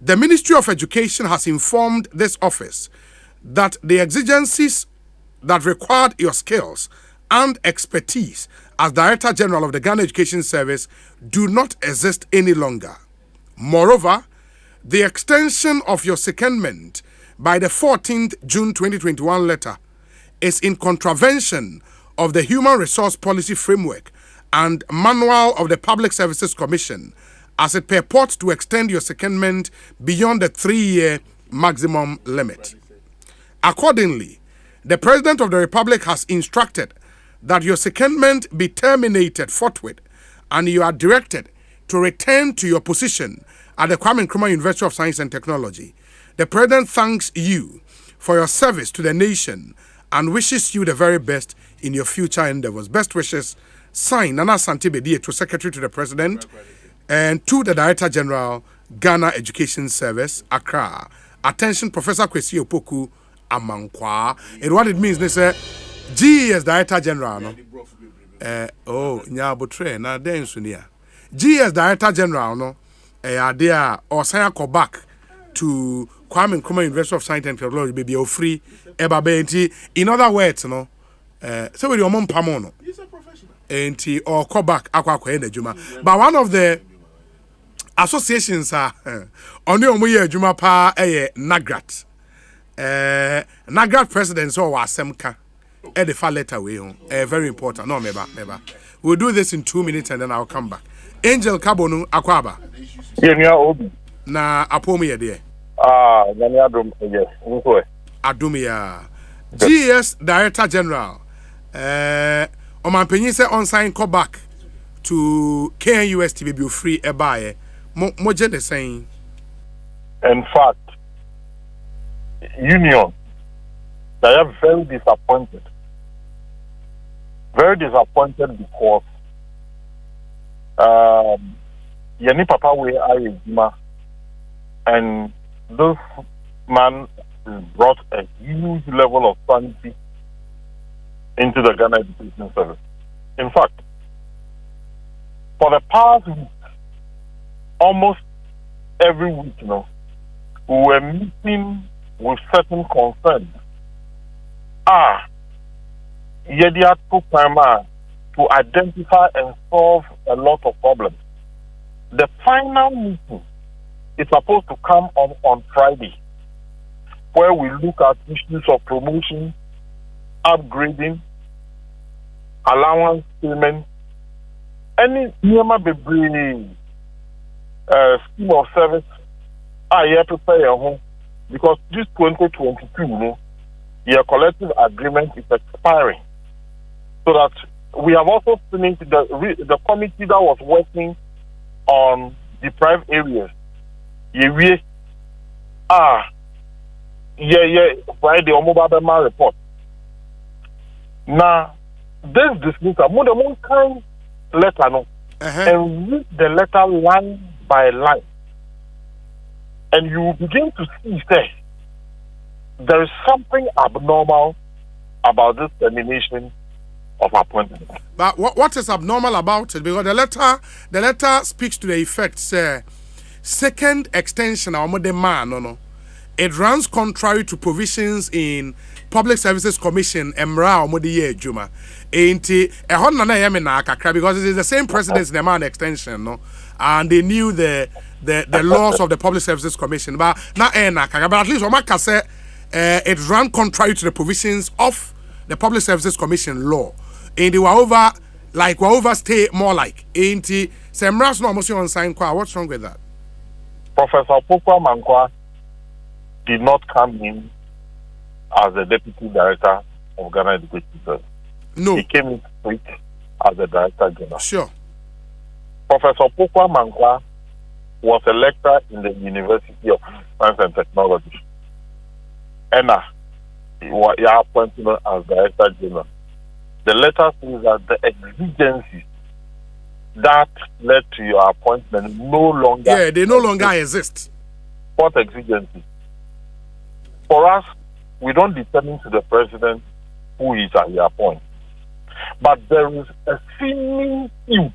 The Ministry of Education has informed this office that the exigencies that required your skills and expertise as Director General of the Ghana Education Service do not exist any longer. Moreover, the extension of your secondment by the 14th June 2021 letter is in contravention of the Human Resource Policy Framework and Manual of the Public Services Commission, as it purports to extend your secondment beyond the 3-year maximum limit. Accordingly, the President of the Republic has instructed that your secondment be terminated forthwith, and you are directed to return to your position at the Kwame Nkrumah University of Science and Technology. The President thanks you for your service to the nation and wishes you the very best in your future endeavors. Best wishes, signed Nana Asante Bediye, Secretary to the President, and to the Director General, Ghana Education Service, Accra. Attention, Professor Kwesi Opoku Amankwa. And what it means, they say, GES Director General, no? Nyabotre, na den sunia. GES Director General, no? There, or say go back to Kwame Nkrumah University of Science and Technology, baby, or free, in other words, no? So with your mom pamono. He's a professional. And or go back, Juma. But one of the associations are on the Omuye Juma pa Nagrat. Nagrat president so was Semka. The far letter way on. Very important. No, meba. We'll do this in 2 minutes and then I'll come back. Angel Kabonu Akwaba. Na apomi ye de. Nani adum yes. Nkwe. Adumia. GS Director General. Omanpenyin say on sign call back to KNUST be free ebaye. Mo je the saying. In fact, union, they are very disappointed. Very disappointed because Yani Papa we are and this man brought a huge level of sanity into the Ghana Education Service. In fact, for the past week, almost every week, we were meeting with certain concerns. Yedia took time to identify and solve a lot of problems. The final meeting is supposed to come on Friday, where we look at issues of promotion, upgrading, allowance payment, any Yama Bebri scheme of service. You have to pay your home because this 2022, your collective agreement is expiring. So that we have also finished the committee that was working on deprived areas. Friday, Omobabema report. Now, this dismissal, more than one kind letter, no, and read the letter line by line, and you begin to see there is something abnormal about this termination of appointment. But what is abnormal about it? Because the letter speaks to the effect, second extension of the man, no. It runs contrary to provisions in Public Services Commission, Emra Omodiye Juma. Because it is the same precedence in the man extension, no, and they knew the laws of the Public Services Commission. But not but at least Omaka said it ran contrary to the provisions of the Public Services Commission law. And they were overstay more like. And Semras no almost on sign. What's wrong with that? Professor Pokwa Mankwa did not come in as the Deputy Director of Ghana Education Service. No. He came in straight as the Director General. Sure. Professor Pokwa Mankwa was a lecturer in the University of Science and Technology. And you are appointed as Director General. The letter says that the exigencies that led to your appointment no longer... Yeah, they no longer exist. What exigencies? For us, we don't determine to the president who is at your appointment. But there is a seeming feud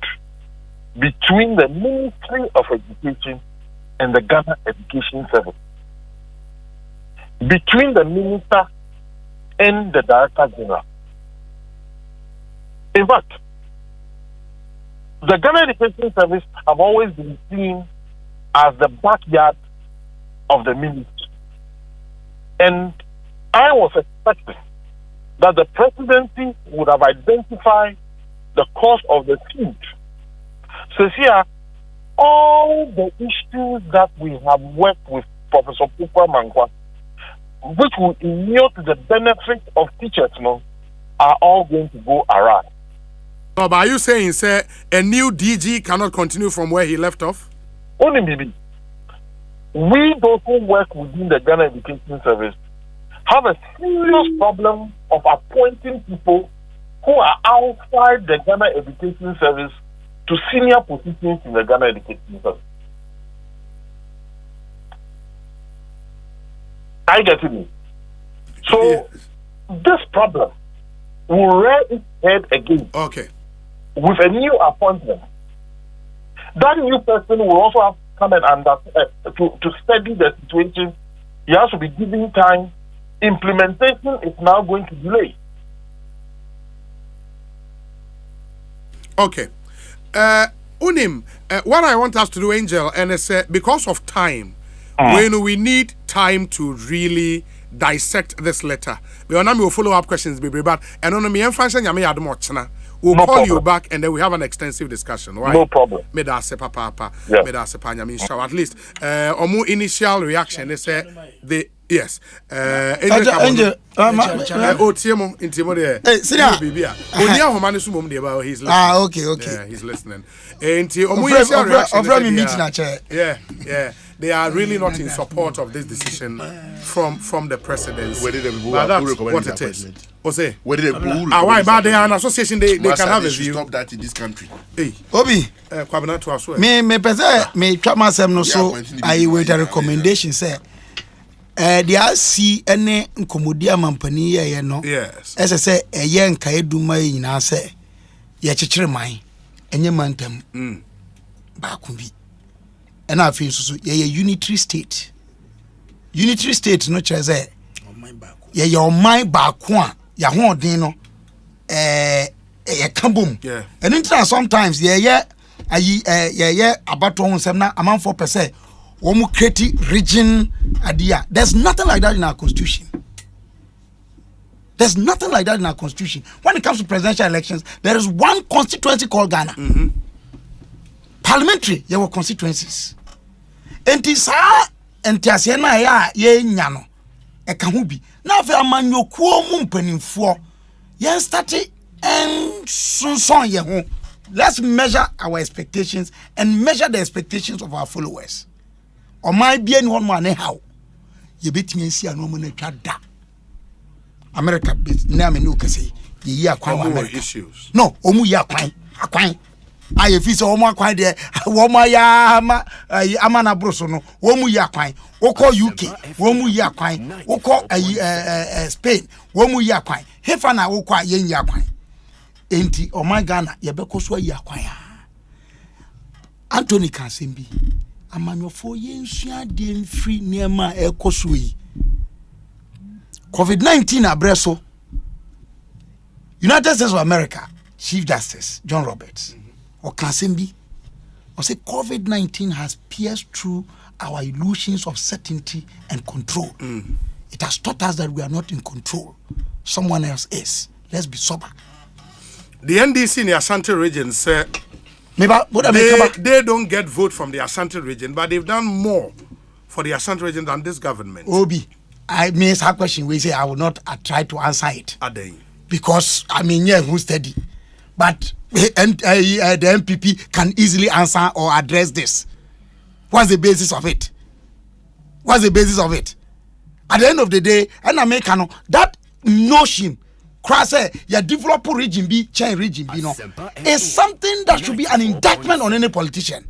between the Ministry of Education and the Ghana Education Service. Between the minister and the Director General. In fact, the Ghana Education Service have always been seen as the backyard of the ministry. And I was expecting that the presidency would have identified the cause of the feud. So here, all the issues that we have worked with Professor Pukwa Mankwa, which will inure to the benefit of teachers, are all going to go awry. No, but are you saying, sir, a new DG cannot continue from where he left off? Only maybe. We, those who work within the Ghana Education Service, have a serious problem of appointing people who are outside the Ghana Education Service to senior positions in the Ghana Education Service. I get it. So, this problem will rear its head again. Okay. With a new appointment. That new person will also have to come and to study the situation. He has to be given time. Implementation is now going to delay. Okay. Unim, what I want us to do, Angel, and it's because of time, when we need time to really dissect this letter. We'll follow up questions, baby, but and on me and we'll no call problem. you back and then we have an extensive discussion, right? No problem. Me da se papa. Yeah. Me da se panya me show at least. Omu initial reaction they say the yes. Angel, Otiemo intimo de. Sina. Onia homani sumom de ba he's listening. Okay. Yeah, he's listening. Enti omu initial reaction. Yeah. They are really not in support of this decision from the presidency. But that's what it is. Ose. Why? But they are an association. They can have a view. Stop that in this country. Hey, Obi. Me pese me twa masem no so I wait a recommendation say they are see any nkomodi amampani ye no. Yes. Ese say eye nka eduma yina say ye kyekyere man enye mantem. Ba ku bi. And I feel so yeah, unitary state no cheze yeah your mind back one ya ho den no kabum yeah and in sometimes yeah abato ho sem na amount 4% wo mu create region adia. There's nothing like that in our constitution. When it comes to presidential elections, there is one constituency called Ghana. Parliamentary, there were constituencies. Enti sa enti ase na ya nya no e ka ho bi na afa amanyokuo mu mpanimfo ye start and son ye ho. Let's measure our expectations and measure the expectations of our followers. O my bi any one man how ye betimi ansi anu mo na twa da America na me no kase ye yi akwan America issues. No omu yi akwan I feel so much quite there. Woma amana broso no. Womu ya kwan. Woko UK. Womu ya kwan. Woko Spain. Womu ya kwan. Hefa na woko yen ya kwan. Enti o my Ghana ye be koso ya kwan ya. Anthony Kansembi. Amanyofo yensua de mfiri niema ekoso yi. COVID-19 abreso. United States of America Chief Justice John Roberts. Or Kansembi, or say COVID-19 has pierced through our illusions of certainty and control. It has taught us that we are not in control. Someone else is. Let's be sober. The NDC in the Ashanti region say they don't get vote from the Ashanti region, but they've done more for the Ashanti region than this government. Obi, I mean, a question we say I will not try to answer it. Are they? Because I mean, yeah, who's steady. But the MPP can easily answer or address this. What's the basis of it? What's the basis of it? At the end of the day, and American that notion, cross your develop region B, chain region B, no, is something that should be an indictment on any politician.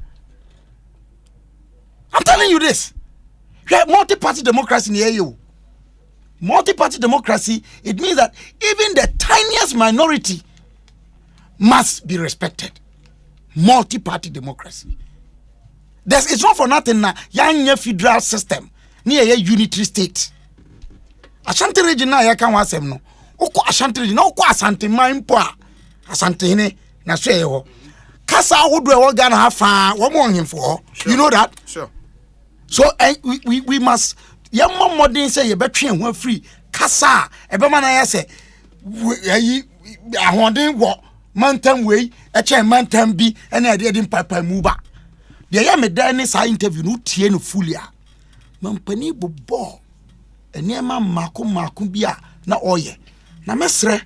I'm telling you this. We have multi-party democracy in the EU. Multi-party democracy, it means that even the tiniest minority must be respected. Multi-party democracy. It's not for nothing now. Young federal system near a unitary state. Ashanti region na ya kan wasem no. Oko Ashanti region, oko Asante man po a. Asante ne na so ye ho. Kasa wodo e wo Ghana ha fa, wo mo himfo. You know that? Sure. So we must yamma modern say ye betwe ho free. Kasa e be man ya say yi ahoden wo mantam wei e che mantam bi ene ade din papa mu ba. The ya me dan sa interview no tie no fully a. Mampani bobo enema mako bia na oye na mesre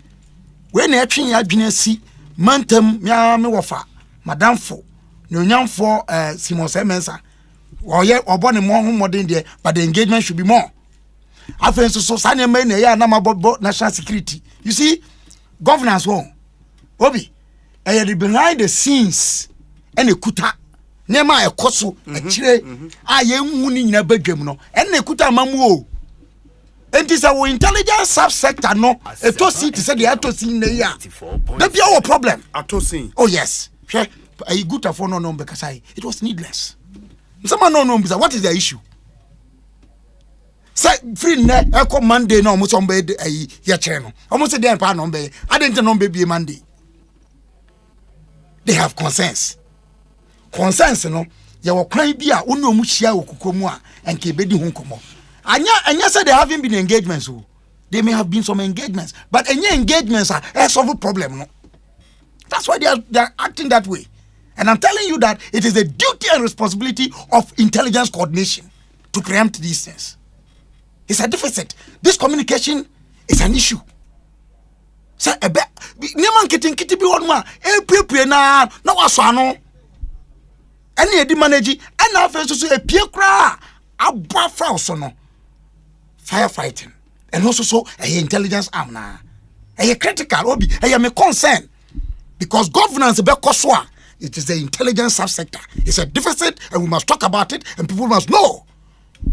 we na etwen ya adwene si mantam mia me wofa madamfo no nyamfo Simon Semensa oye obone mo ho modern there, but the engagement should be more. Afen so sane me na ya na mabobo national security. You see, governance won obi behind the scenes and ekuta nema ekoso akire aye nhu ni nyina badwam no ene ekuta mamu o. Enti say we intelligence subsector no etosi ti say the atosi na ya there be our problem atosi. Oh yes, hwe ayi guta for no because it was needless. Someone no because what is the issue? Say free na eko Monday no mo so mbe ayi ye kire no omo say dem pa no mbe adent no mbe be Monday. They have consensus no ye wo kwan bi a wonu omu hia okukomu a enke bedi ho nkomo anya say they haven't been engagements. They may have been some engagements, but any engagements are a solve problem. No, that's why they are acting that way. And I'm telling you that it is the duty and responsibility of intelligence coordination to preempt these things. It's a deficit. This communication is an issue. So neman kiti bi wonu a epue na wasano any edi manage and now first so epie kra abafra also no firefighting and also so intelligence arm na critical obi me concern because governance be koswa. It is the intelligence subsector. It's a deficit and we must talk about it and people must know.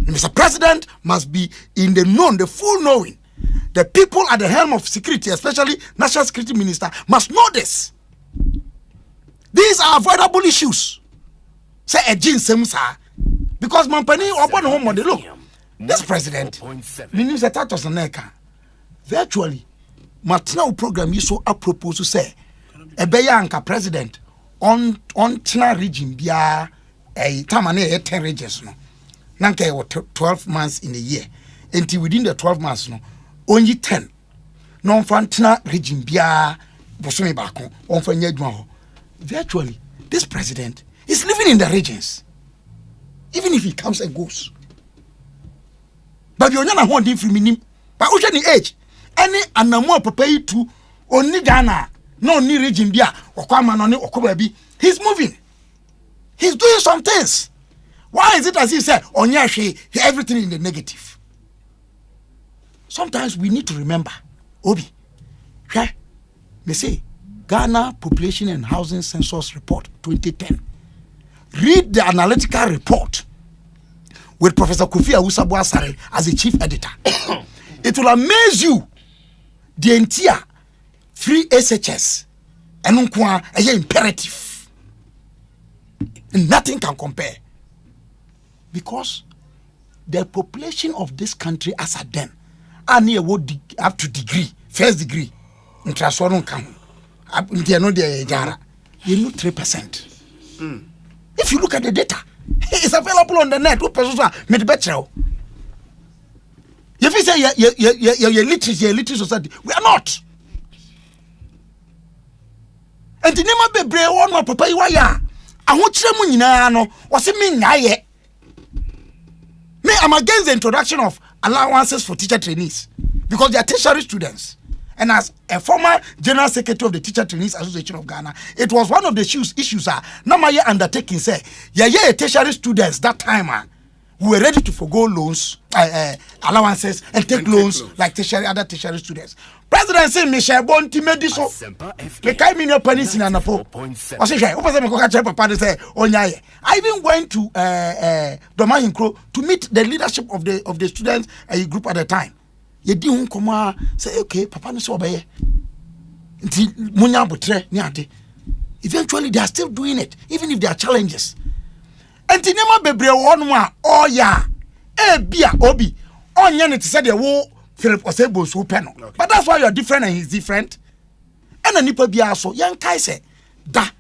Mr. President must be in the known, the full knowing. The people at the helm of security, especially National Security Minister, must know this. These are avoidable issues. Say a gene semsa because Mampani open home on the look. This president, meaning the status of Neka, virtually, Martina program is so apropos to say a Beyanka president on Tina region bia a tamane 10 regions no. Nanka 12 months in a year. Until within the 12 months no, only 10. Non Fantina region bia bosumi bako on fanya. Virtually, this president is living in the regions. Even if he comes and goes. But you're not wanting from him. But what's the age? Any anamo prepare to only Ghana, no ni region bia, or Kwama no Okobabi. He's moving. He's doing some things. Why is it as he said, Onyashi, everything in the negative? Sometimes we need to remember, Obi, they say, Ghana Population and Housing Census Report 2010. Read the analytical report with Professor Kofi Awusa-Boasare as the chief editor. It will amaze you the entire 3 SHS and imperative. And nothing can compare. Because the population of this country as at then are near up to degree, first degree. In Traswaron Kam. They are not there, Jara. You know 3%. If you look at the data, it's available on the net. What person made better? If you say you're literate society, we are not. And the name of the brave one, my papa, you are. I want you to know what's it mean. Me, I'm against the introduction of allowances for teacher trainees because they are tertiary students And as a former General Secretary of the Teacher Trainees Association of Ghana, it was one of the issues now my undertaking say, tertiary students that time we were ready to forgo loans, allowances, and take loans like other tertiary students. President said, Michelle Bonti Mediso, the Kaimino Peninsula and Apo. I even went to Domain Crow to meet the leadership of the students group at the time. You didn't come say, okay, Papa, so obey. Eventually, they are still doing it, even if there are challenges. And Tinema Bebre one, oh yeah, Bia Obi, on Yanet said the war. Philip Osebo so penal. But that's why you're different and he's different. And a nipple be also young Kaise da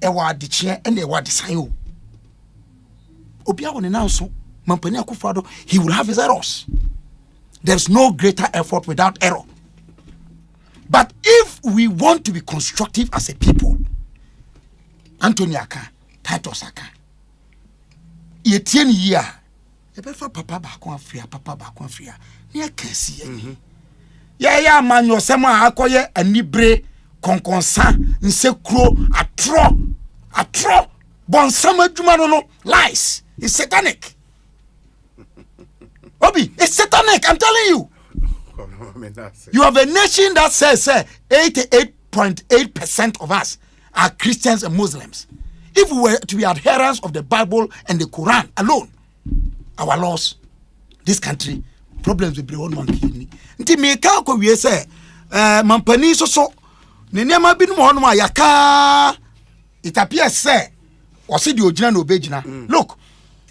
ewa the chair and ewa the sign. Obia won announce Mampania Kufado, he will have his errors. There's no greater effort without error. But if we want to be constructive as a people, Anthony Aka, Titus Aka, Etienne Yia, Papa Bakon Fria, Papa Bakon Fria. Ya kesi ya man yo sema akoye anibre konkonsa nsekro atro bonsama djuma no lies. It's satanic. Obi, it's satanic, I'm telling you. You have a nation that says 88.8% of us are Christians and Muslims. If we were to be adherents of the Bible and the Quran alone, our laws, this country problems will be one kidney. Nti me ka ko wie say mampani so ne niam bi no ho no ayaka it appears say o se di ogina na obegina. Look,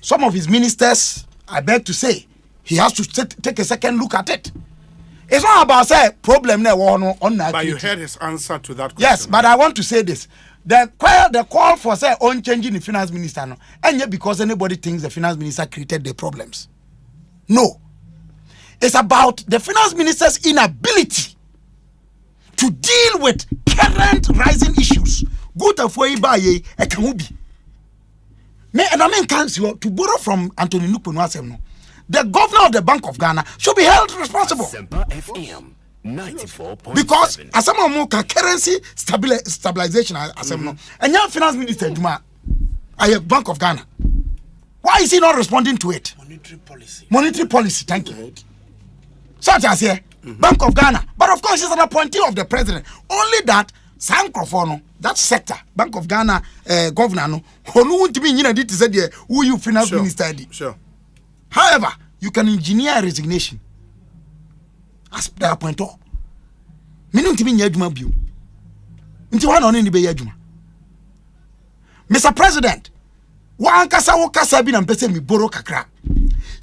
some of his ministers, I beg to say, he has to take a second look at it. It's not about say problem na on na. But you heard his answer to that question. Yes, but I want to say this. The call for say on changing the finance minister no, and yet because anybody thinks the finance minister created the problems. No. It's about the finance minister's inability to deal with current rising issues. Good of way by a kamubi. And I mean, to borrow from Anthony Nukunuasem, the governor of the Bank of Ghana should be held responsible. FM 94.7. Because as some more currency stabilization, and young finance minister Juma, Bank of Ghana. Why is he not responding to it? Monetary policy. Thank you. Such as here, Bank of Ghana. But of course, it's an appointee of the president. Only that, Sankrofono, that sector, Bank of Ghana governor, no, who won't be in a say who you finance minister. Sure. However, you can engineer a resignation as the appointee. Meaning to be Yajuma Bu. Into one on any be Yajuma. Mr. President, one kasa wokasa bi na mpese mi boro kakra.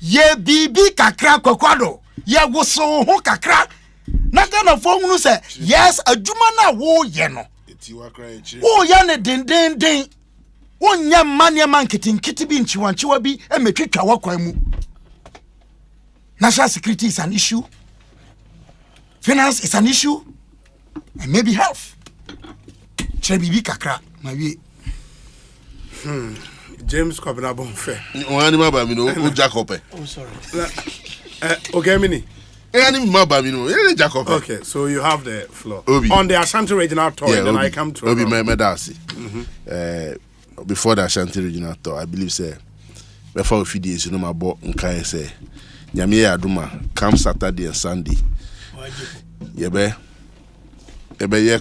Ye bibi kakra kwakwado. Ye wo so ho kakra. Na Ghana fo hunu se yes adwuma na wo ye no. Etiwa kra echi. Wo ye ne den. Wonya mane man kitinkiti bi nchiwanchiwa bi emetwetwa wakwan mu. National security is an issue. Finance is an issue. And maybe health. Chere bibi kakra na wie. James Kobina Bonfe. Wani mabami no Jacob. Oh sorry. Okay, mini. Okay, so you have the floor. Obi. On the Ashanti Regional Tour, then I come to Obi Medasi. Before the Ashanti Regional Tour, I believe say before a few days, you know my boy Nkai say Nyame Aduma come Saturday and Sunday. Yebe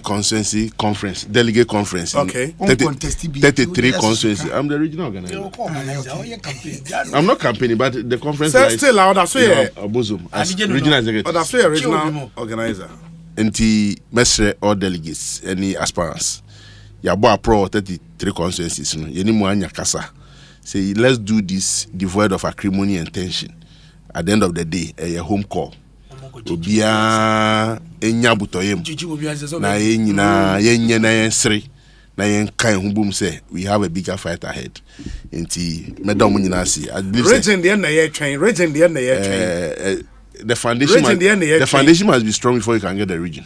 constituency conference, delegate conference. Okay. 33 constituency. I'm the regional organizer. I'm not campaigning, but the conference is still loud. That's why as regional executive. But that's why regional organizer. And the mestre all delegates, any aspirants. Yabo pro 33 constituencies. You need more kasa. Say let's do this devoid of acrimony and tension. At the end of the day, a home call. Obia enya butoyem na yenyina yenye na yensre na yenkan hubum say we have a bigger fight ahead enti medam nyina si I believe region the na ye twen the foundation must be strong before you can get the region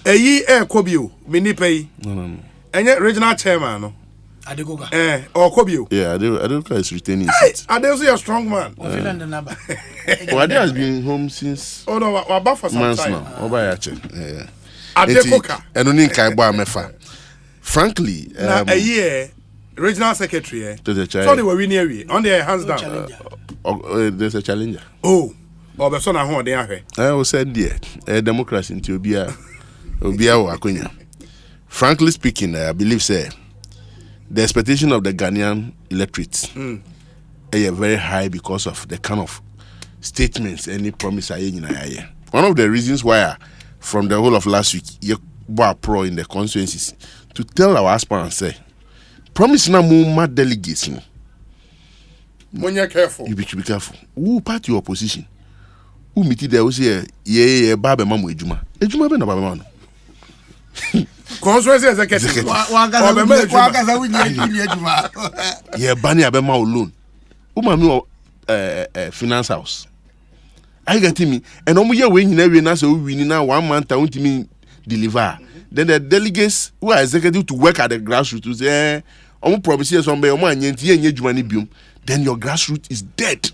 kobio mini pay no enye regional chairman no Adegoga or kobio Adegoga is retaining seat. Adegoga is a strong man. Ade has been home since about for some months time now. Adekoka. And only Kaiba Mefa. Frankly, Now a year, regional secretary. to the child. So they were winning on their hands down. There's a challenger. Oh, the son of one they are. I was said there, democracy into Obia Wakunya. Frankly speaking, I believe say the expectation of the Ghanaian electorate are very high because of the kind of statements any promise I hear. One of the reasons why from the whole of last week you were pro in the constituencies to tell our aspirants say promise na more delegates. When you're careful, You be careful. Who party your opposition? Who meet there? Who say yeah, Baba Mamu Ejuma. Ejuma be na Baba Mamu. constituency executive. Yeah, Bani Abema alone. Who mami finance house. I get me. And omu ye we nyina we na so we ni na 1 month ta untimi deliver. Then the delegates who are executive to work at the grassroots to say omu promise some be omu anyenti ye ejuma ni biom. Then your grassroots is dead.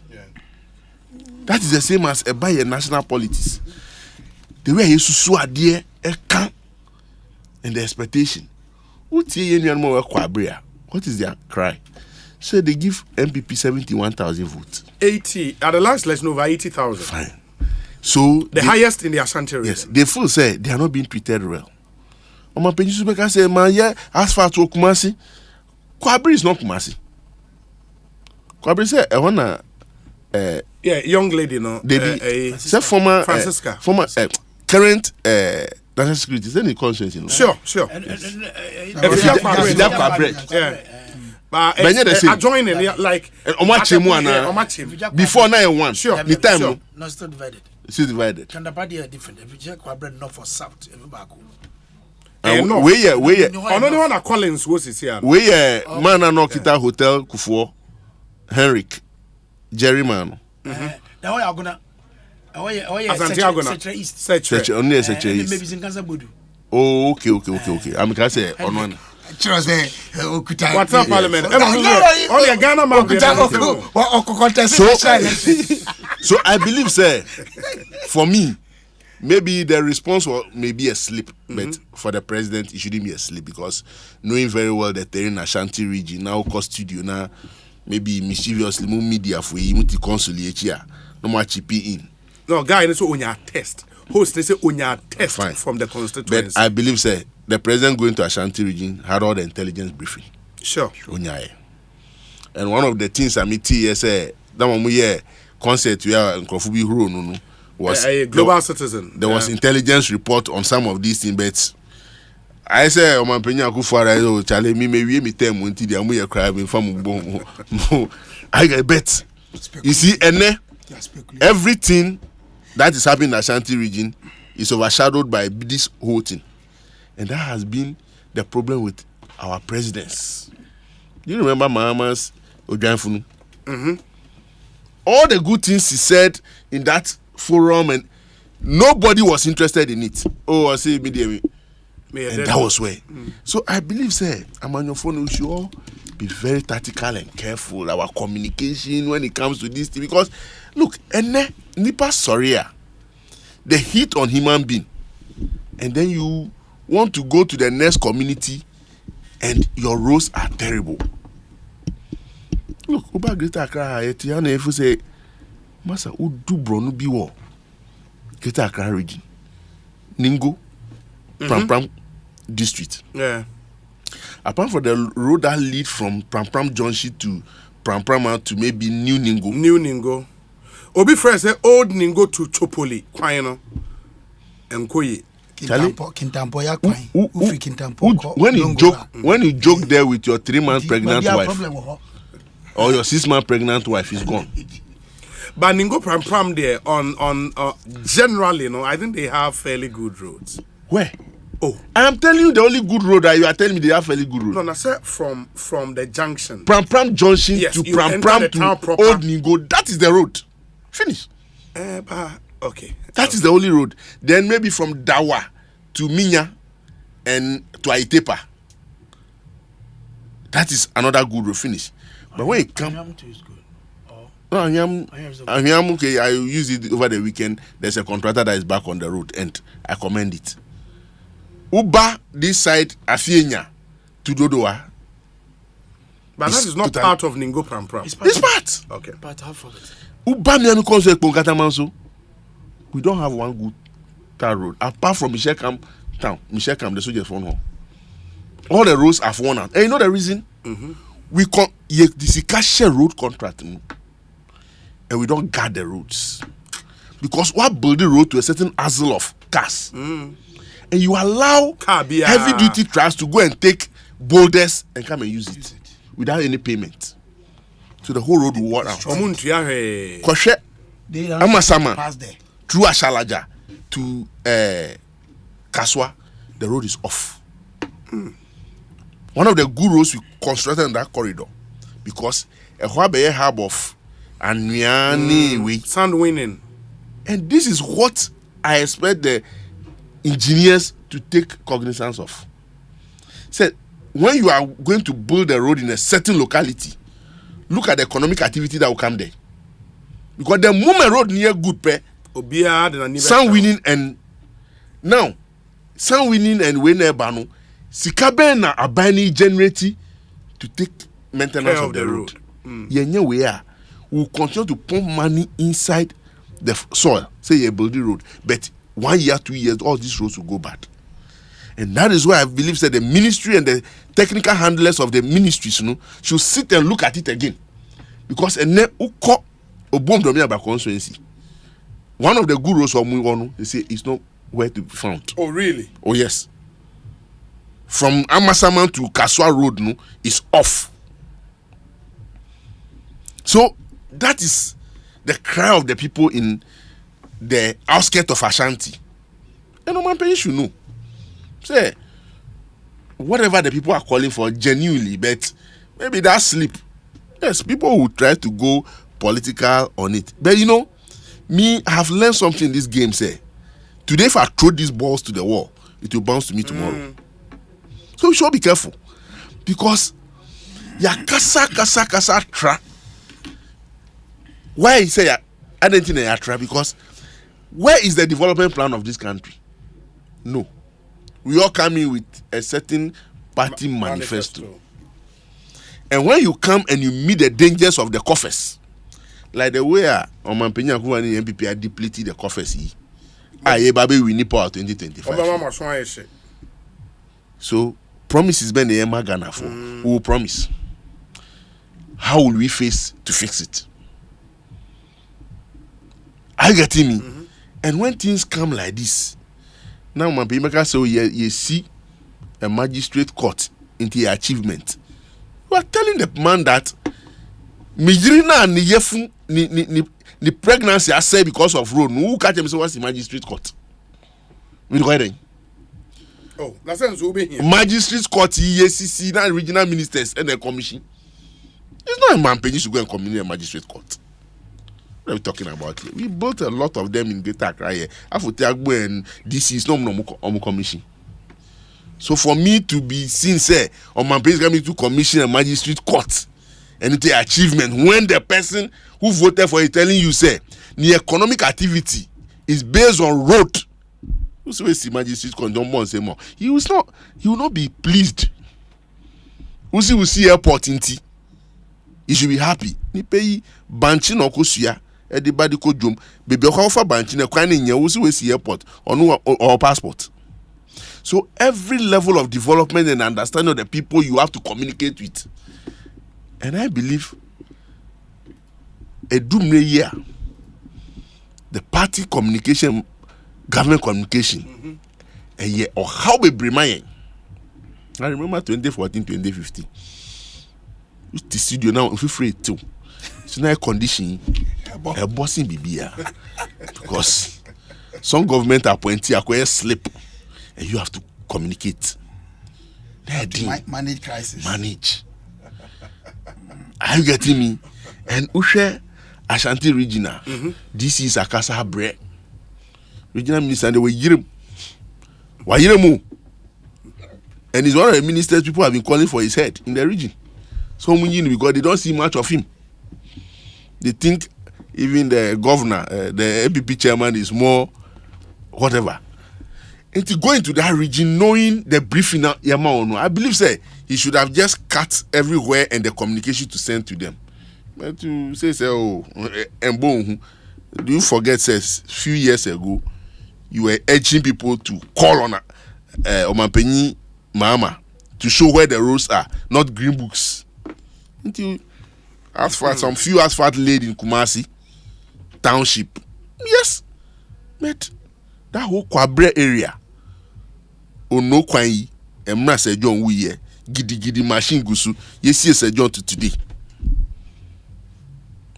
That is the same as a buy national politics. The way you so adie e kan and the expectation. What is their cry? So they give MPP 71,000 votes. 80 at the last election over 80,000. Fine. So the highest in the Ashanti region. Yes, they feel say they are not being treated well. Oma Penjisu Beka say, man, yeah, as far to Kumasi, Kwabri is not Kumasi. Kwabri say, I wanna young lady, no. Say former Francisca. Former current national security. Is any conscience, you know? Sure. But adjoining like before 9-1. Sure. The time Sure. No, still divided. still divided. Kandapadi are different. If you check Kwabred north or south, everybody. No. Where Only one at Collins was his here. where man and Okita Hotel Kufuor Henrik Jerry man. Now we are gonna. Santiago na. East. Search only a search Maybe is. it's in Kansas Bodu. Oh, okay. I'm gonna say on one. What's up, Parliament? Only a Ghana man. So I believe, sir, for me, maybe the response may be a slip, but for the president, it shouldn't be a slip because knowing very well that they're in Ashanti region now, cost studio now, maybe mischievously more media for him to conciliate here, no more chipping in. No, guy, it's on your test. Host, they say on your test Fine. from the constituency. But I believe, sir, the president going to Ashanti region had all the intelligence briefing. Sure. And one of the things I meet here say that one we concert we are in Kofubi Huro was a global citizen. There was intelligence report on some of these things, but I say O man penya Akufo-Addo chale me tell mo nti dia mo ye cry me fam bo. I get bet. You see everything that is happening in the Ashanti region is overshadowed by this whole thing. And that has been the problem with our presidents. You remember Mahama's Ojanfunu? All the good things he said in that forum, and nobody was interested in it. Oh, I say immediately. And that was where. So I believe, sir, Amanyophone, we should all be very tactical and careful our communication when it comes to this thing. Because, look, Nipa Soria, the hit on human being, and then you want to go to the next community and your roads are terrible. Look, Uba Greater Accra, Etiana, if you say, Masa, Udu Bronu Biwo, Greater Accra region, Ningo, Pram district. Yeah. Apart from the road that lead from Pram Junction to Pram to maybe New Ningo. Obi friends say old Ningo to Chopoli, Kwano, and Koyi. Kintampo ya kwai. Ufi Kintampo. When you joke there with your 3-month pregnant wife, or your 6-month pregnant wife is gone. But Ningo Pram there on generally, I think they have fairly good roads. Where? Oh, I am telling you the only good road that you are telling me they have fairly good road. No, I said from the junction. Pram Junction yes, to Pram to Old Ningo. That is the road. Finish. Okay. That is the only road. Then maybe from Dawa to Minya and to Aitepa. That is another good road. Finish. But when it comes, no, Anyam, okay, I use it over the weekend. There's a contractor that is back on the road, and I commend it. Uba this side Afienya to Dodoa. But that is not part of Ningo Prampram. It's part. Okay. But half of it. Uba Miami Consul Katamanso. We don't have one good tar road apart from Michel Camp town. Michel Camp, the soldiers phone home. All the roads have worn out. And you know the reason? We the share road contract, and we don't guard the roads because we build the road to a certain axle of cars, and you allow heavy duty trucks to go and take boulders and come and use it without any payment. So the whole road will worn out. Kwashe Amasama through Ashalaja to Kaswa, the road is off. One of the good roads we constructed in that corridor because a Huabe hub of Anyani sand winning. And this is what I expect the engineers to take cognizance of. Said when you are going to build a road in a certain locality, look at the economic activity that will come there. Because the moment road near good pay, sand winning and now sand winning and winner banu. Sikabe na abani generate to take maintenance of the road. Yenye we are will continue to pump money inside the soil. Say you build the road, but 1 year, 2 years, all these roads will go bad. And that is why I believe that the ministry and the technical handlers of the ministries, should sit and look at it again. Because one of the good roads of Muiwonu, they say it's not where to be found. Oh really? Oh yes. From Amasaman to Kaswa Road, is off. So that is the cry of the people in the outskirts of Ashanti. And Oman Pay should know. Say, whatever the people are calling for genuinely, but maybe that sleep. Yes, people will try to go political on it. But me, I have learned something in this game, say. Today, if I throw these balls to the wall, it will bounce to me tomorrow. So we should be careful. Because ya kasa tra. Why you say I don't think they tra? Because where is the development plan of this country? No. We all come in with a certain party manifesto. And when you come and you meet the dangers of the coffers, like the way Oman Penya and the MPP are depleting the coffers, baby, we need power 2025. So promises been the Ghana for. We will promise. How will we face to fix it? Are you getting me? And when things come like this, now my people say, you see a magistrate court into your achievement. You are telling the man that Mijirina ni yefu ni pregnancy I say because of road. Who catch him say what's the magistrate court? Oh, that's here. Magistrates court, EACC, not regional ministers and the commission. It's not a man paying to go and community a magistrate court. What are we talking about here? We built a lot of them in Greater Accra here. Afutiagbo and DC is no commission. So for me to be sincere, on my page coming to commission a magistrate court and it's an achievement when the person who voted for it telling you say the economic activity is based on road. We see magistrate condom say more. He will not be pleased. We see airport in tea. He should be happy. Ni pay banchi no kosuya. Everybody ko jom. Baby offer banchi na kwa nya we see airport or passport. So every level of development and understanding of the people you have to communicate with. And I believe a doomre year, the party communication, government communication, and yeah, or how we bring my. I remember 2014, 2015. The studio now feel free too. So now condition a bossing BBA because some government appointee acquire slip and you have to communicate. Manage crisis. Manage. Are you getting me? And Ushe Ashanti Regional. This is Akasa Bre. Regional minister and they were Yirim. Why Yiremu? And he's one of the ministers people have been calling for his head in the region. So many because they don't see much of him. They think even the governor, the MPP chairman is more whatever. And to go into that region knowing the briefing, I believe say he should have just cut everywhere and the communication to send to them. But to say do you forget says few years ago you were urging people to call on Omanpenyi Mama to show where the roads are, not green books. Until asphalt, some few asphalt laid in Kumasi Township. Yes, but that whole Kwabre area, Ono Kwanyi, Emra Sejon Wuye, Gidi machine gusu, yesi Sejon to today.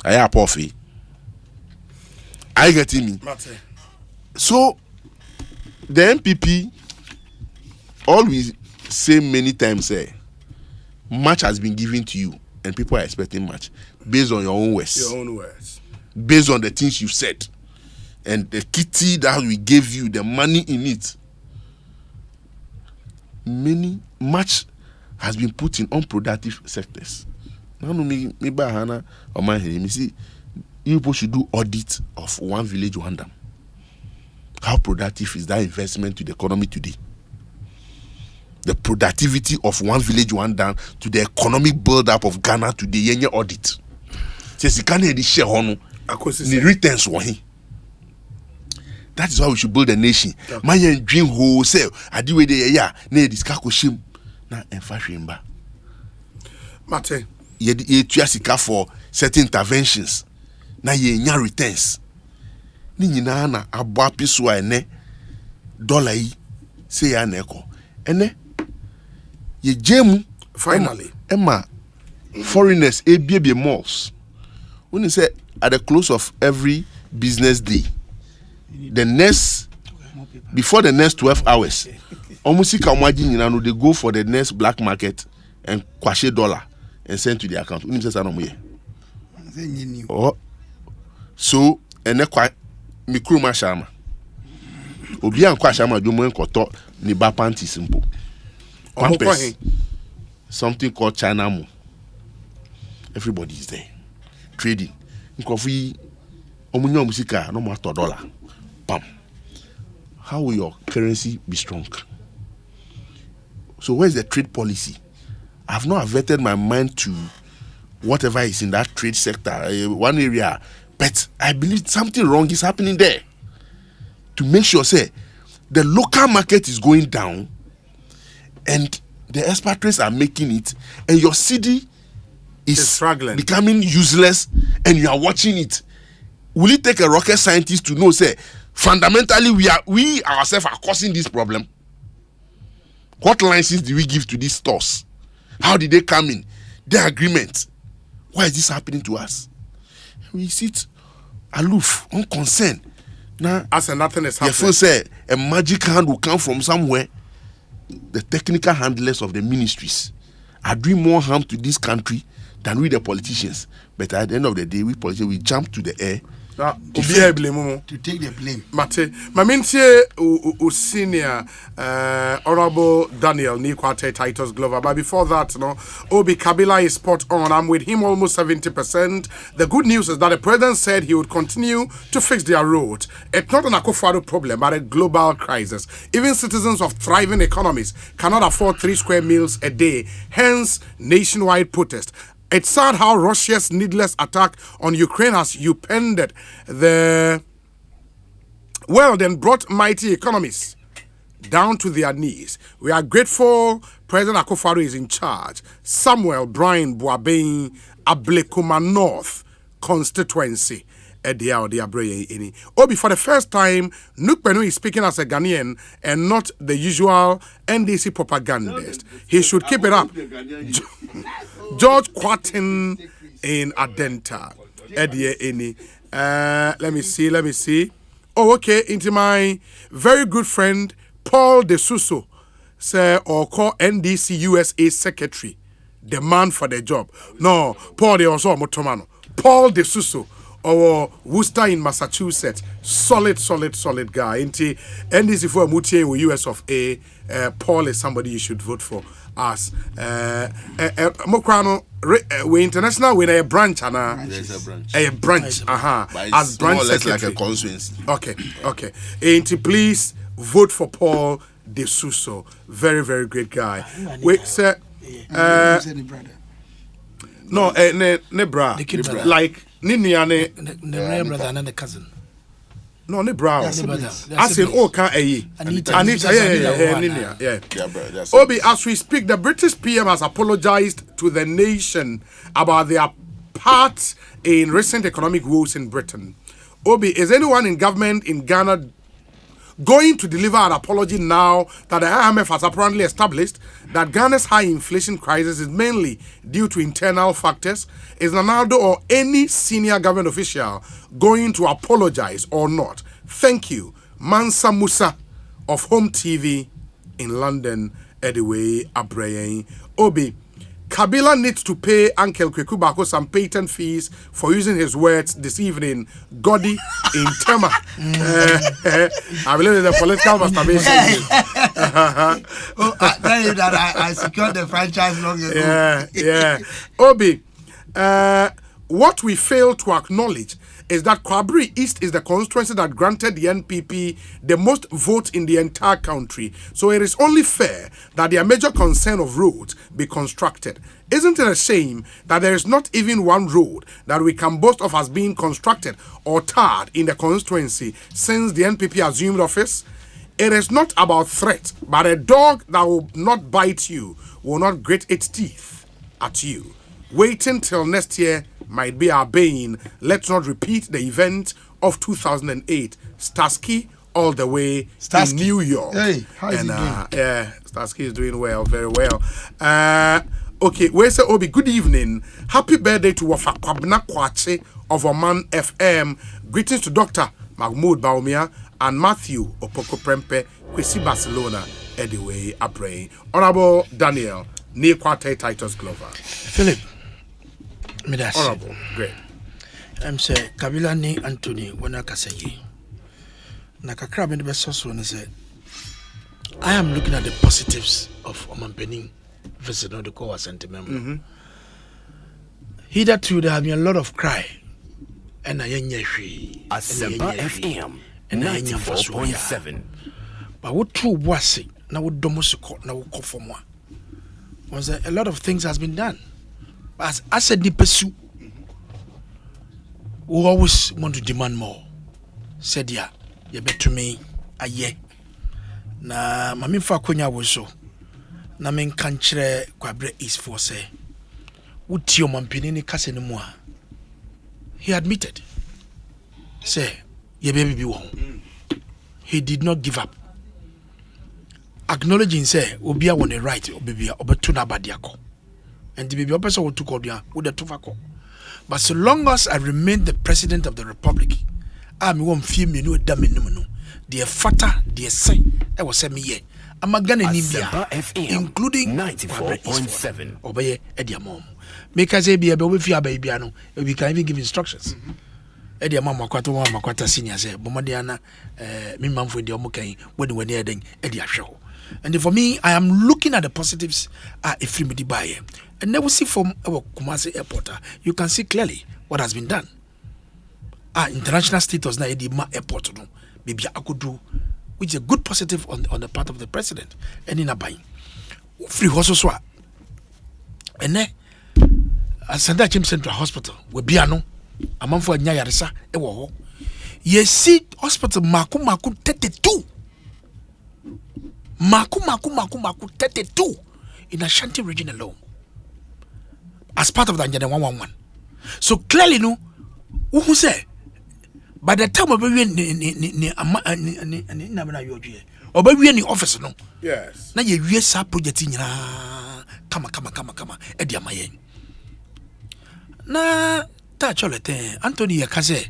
I am puffy. I get me. So the MPP always say many times much has been given to you and people are expecting much based on your own words. Your own words. Based on the things you said. And the kitty that we gave you, the money in it. Much has been put in unproductive sectors. Now me bahana or my me see people should do audit of one village, one dam. How productive is that investment to the economy today? The productivity of one village, one dam to the economic build-up of Ghana today, yenye audit. Says you can't the share hono. The returns were. That is why we should build a nation. My dream wholesale. I do it there. Ne discako shim. Na enfashimba. Mate. Ye tuasika for certain interventions. Na ye nya returns. Ni nyina na abwa piswa ene dollar yi say ya na eko. Ene ye jemu finally. Emma foreigners ebiebe malls. When you say at the close of every business day, before the next 12 hours, they go for the next black market and kwashe $1 and send to the account. Oh, so and mikro mashama. Obi an kwashama jomo enkoto ni ba panty simple. Something called China Mo. Everybody is there trading. Nkofi omunyo musika no more $1. Bam. How will your currency be strong? So where's the trade policy? I've not averted my mind to whatever is in that trade sector, one area, but I believe something wrong is happening there. To make sure, say, the local market is going down, and the expatriates are making it, and your city is struggling, becoming useless, and you are watching it. Will it take a rocket scientist to know, say, fundamentally we ourselves are causing this problem? What license do we give to these stores? How did they come in? Their agreement. Why is this happening to us? We sit aloof, unconcerned. Now, as nothing is happening. You feel say a magic hand will come from somewhere. The technical handlers of the ministries are doing more harm to this country than we the politicians. But at the end of the day, we politicians, we jump to the air to take the blame. Mate, Mamintie senior Honorable Daniel Nikwate Titus Glover. But before that, Obi Kabila is spot on. I'm with him almost 70%. The good news is that the president said he would continue to fix their road. It's not an Akufo-Addo problem, but a global crisis. Even citizens of thriving economies cannot afford 3 square meals a day. Hence, nationwide protest. It's sad how Russia's needless attack on Ukraine has upended the world and brought mighty economies down to their knees. We are grateful President Akufo-Addo is in charge. Samuel Brian Boabein, Ablekuma North constituency. Obi, for the first time, Nukpenu is speaking as a Ghanaian and not the usual NDC propagandist. He should keep it up. George Quatin in Adenta. Let me see. Oh, okay. Into my very good friend Paul De Suso, say or call NDC USA secretary, the man for the job. No, Paul De also Motomano. Paul De Suso. Or Worcester in Massachusetts, solid guy. Inti NDC for Mutie with US of A. Paul is somebody you should vote for. As Mokrano, we international with a branch, there's a branch. A branch, as branch more or less secretary. like a constituency. Okay. Inti please vote for Paul De Suso. Very, very great guy. Wait, sir. No, Nebra. Like, Ninia, the brother and the cousin. no, Nebra. I said, oh, can't Anita, yeah. Obi, as we speak, the British PM has apologized to the nation about their part in recent economic woes in Britain. Obi, is anyone in government in Ghana going to deliver an apology now that the IMF has apparently established that Ghana's high inflation crisis is mainly due to internal factors? Is Ronaldo or any senior government official going to apologize or not? Thank you. Mansa Musa of Home TV in London, Edway Abrayane. Obi, Kabila needs to pay Uncle Kweku Bako some patent fees for using his words this evening. Godi in Tema. I believe it's a political masturbation. I secured the franchise long ago. Yeah. Obi, what we fail to acknowledge is that Kwabri East is the constituency that granted the NPP the most votes in the entire country. So it is only fair that their major concern of roads be constructed. Isn't it a shame that there is not even one road that we can boast of as being constructed or tarred in the constituency since the NPP assumed office? It is not about threat, but a dog that will not bite you will not grit its teeth at you. Waiting till next year might be our bane. Let's not repeat the event of 2008. Starsky all the way in New York. Hey, how is he doing? Yeah, Starsky is doing well, very well. Okay, where's the Obi? Good evening. Happy birthday to Wafakwabna Kwache of Oman FM. Greetings to Dr. Mahmoud Baumia and Matthew Opoko Prempe, Kwesi Barcelona, Edway Apray. Honorable Daniel, near Kwate Titus Glover. Philip. Honorable, great. I'm saying Kabila ni Anthony when I say ye. Nakakra me the best one said I am looking at the positives of Omanpening visit on the Kowa sentiment. Hitherto there have been a lot of cry and I Asempa FM 94.7. But what true was it? Now what domusiko now call for more. Was a lot of things has been done. As I said, the pursue, we always want to demand more. Said, yeah, you bet to me, a ye. Na mami fa konya woso. Na men kanchre kwabre is for say. Uti omampini ni kase ni mwa. He admitted. Say, ye baby be won. He did not give up. Acknowledging say, obia won the right, obibia obetuna badiako. And the baby person will took with the tobacco. But so long as I remain the president of the republic, I won't feel me no damn no. Dear fata, dear say, I was send me ye. I'm a gun in India, including 94.7. Obey Eddie Mom. Make us a baby with your babyano, we can even give instructions. Eddie Mama Quata senior say, Bomadiana, Mimam for the Omokai, when we're near Eddie show. And for me, I am looking at the positives if you may buy. And never see from our Kumasi airport, you can see clearly what has been done. International status na Edima airport no, maybe I could do, which is a good positive on the part of the president. And in a buying free hospital, and then Sanda Jim Central Hospital will be no a month for Nyarisa. Ye see hospital Maku 32. Maku 32 in Ashanti region alone. As part of the Njana 111. So clearly, no, who say by the time we in the office, no. Yes. Now you sa project in kama Eddie Mayen. Na touch all Anthony Yakaze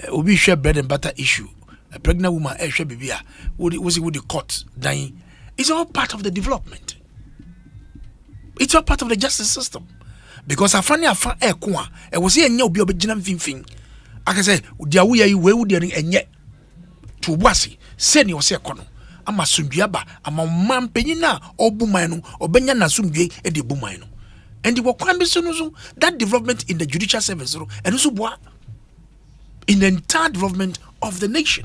obi share bread and butter issue. A pregnant woman, was it with the court dying? It's all part of the development. It's all part of the justice system. Because I find a fan air kwa, I was here and you'll be a general thing. I can say, dear, we are you, where would you and yet to Wasi, send your secono. I'm a Sundiaba, I'm a man penina, or Bumano, or Benyana Sumbi, and the Bumano. And the Wakwambi that development in the judicial service, and also in the entire development of the nation.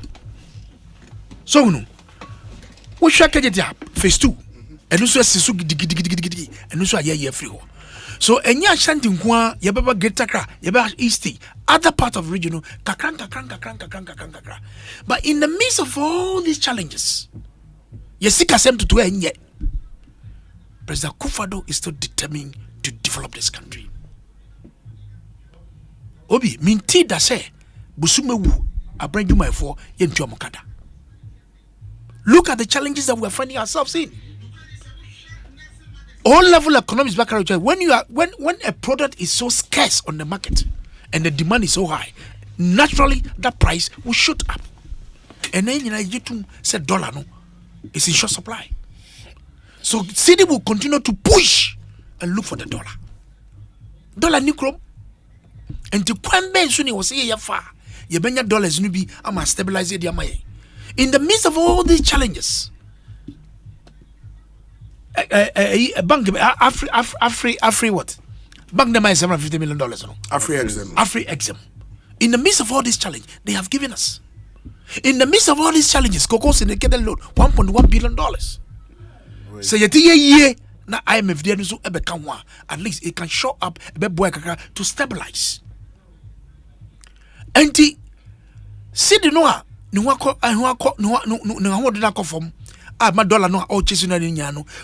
So no we shall get it phase 2 and also sisu gidi and also aye free ho so enya shanti nko ye baba greater kra ye baba east other part of region kakran. But in the midst of all these challenges ye sika sem to enye President Akufo-Addo is still determined to develop this country. Obi minti da se busumewu abranjuma efo yentu amokada. Look at the challenges that we are finding ourselves in. All level economics back when you are when a product is so scarce on the market and the demand is so high, naturally that price will shoot up. And then you say dollar no, it's in short supply. So CD will continue to push and look for the dollar. Dollar nikrom. And to kwambe suni was say far. Ye benya dollars no be ama stabilize the amaye. In the midst of all these challenges, a bank Afri what? Bank them is $750 million. No? Afri Exim. In the midst of all this challenge, they have given us. In the midst of all these challenges, Cocoa syndicated loan $1.1 billion. So ye na IMF there so at least it can show up to stabilize. Enti see the no from my dollar no all chasing no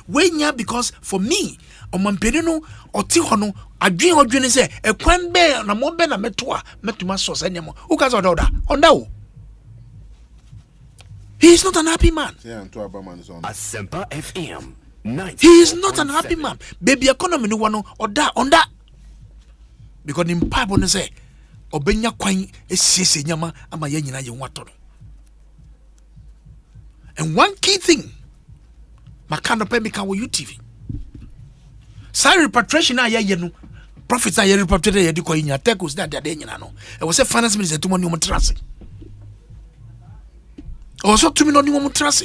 we nya because for me on mampeni no oti ho no adwen say e kwan be na mo be na metuma source anyamo who can order on that. He is not an happy man. Asempa FM 90. He is not an happy man. Baby economy no one or that. Because in Bible no say obenya kwan esiese nyama ama ye nyina ye wato. And one key thing makano pe meka wo UTV. Say repatriation na ye no profits na ye repatriate ye di ko nya tekos na de nyina no. E was say finance minister to money trust. Also to me no ni trust.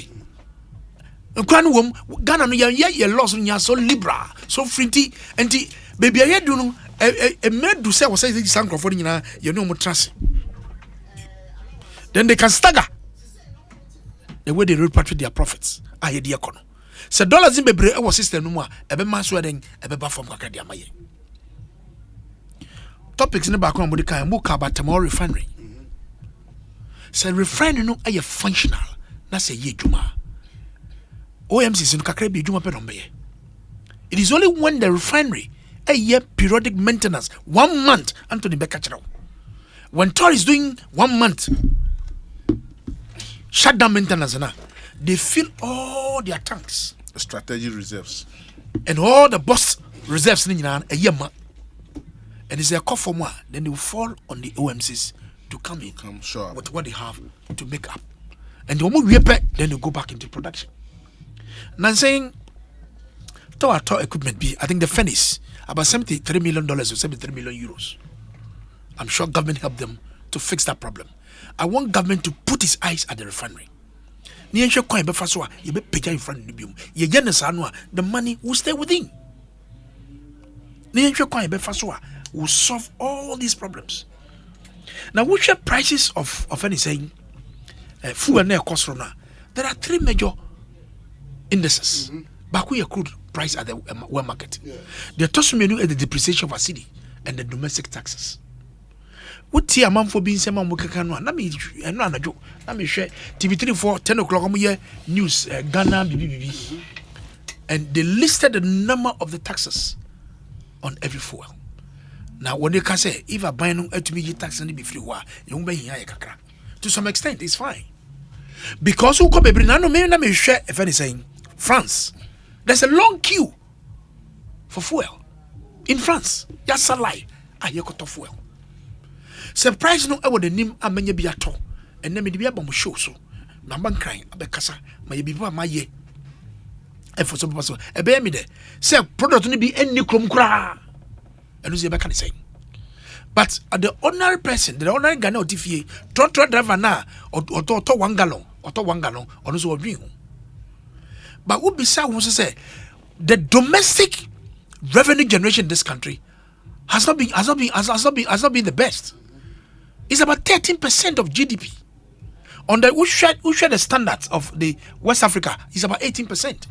Nkran wom Ghana no ye laws nya so liberal so free and baby ye do no e medu say was say sankrofo nyina ye no trust. Then they can stagger the way they repatriate their profits. Aye di econo. Se dollars in bebre e wo system no mu a ebe man so den ebe ba form kakra di amaye. Topics in the background body kan mu ka about tomorrow refinery. Se refinery no aye functional na se ye djuma. OMC no kakra bi djuma pe no be. It is only when the refinery a year periodic maintenance 1 month Anthony Bekachero. When Tor is doing 1 month shutdown maintenance na they fill all their tanks, strategic reserves, and all the boss reserves a year ma. And it's a call for more, then they will fall on the OMCs to come in with what they have to make up. And the moment we pay, then they go back into production. Now I'm saying tower equipment be I think the furnace about $73 million or 73 million euros. I'm sure government helped them to fix that problem. I want government to put his eyes at the refinery. The money will stay within. Will solve all these problems. Now, which are prices of anything? Food and cost. There are 3 major indices. Baku crude price at the world market. The toss menu is the depreciation of a city and the domestic taxes. What tea a man for being some mukakano? Let me share TV3 for 10 o'clock news Ghana BBB. And they listed the number of the taxes on every fuel. Now when they can say if I buy no to me tax and be free you may hear kakra. To some extent it's fine. Because who come every no me share if anything France. There's a long queue for fuel in France. That's a lie. I hear cut fuel. Surprise no I would the name a many be at all. And then me be a bomb show so. Namban crying abekasa my be my ye. And for some person a bear me there. Say product only be any crom cra. And who's the back saying. But the ordinary person, the ordinary Ghana or TFA, trotro driver na or 1 gallon or 1 gallon or no dream. But what beside wants to say the domestic revenue generation in this country has not been the best. It's about 13% of GDP. On the who share the standards of the West Africa is about 18%.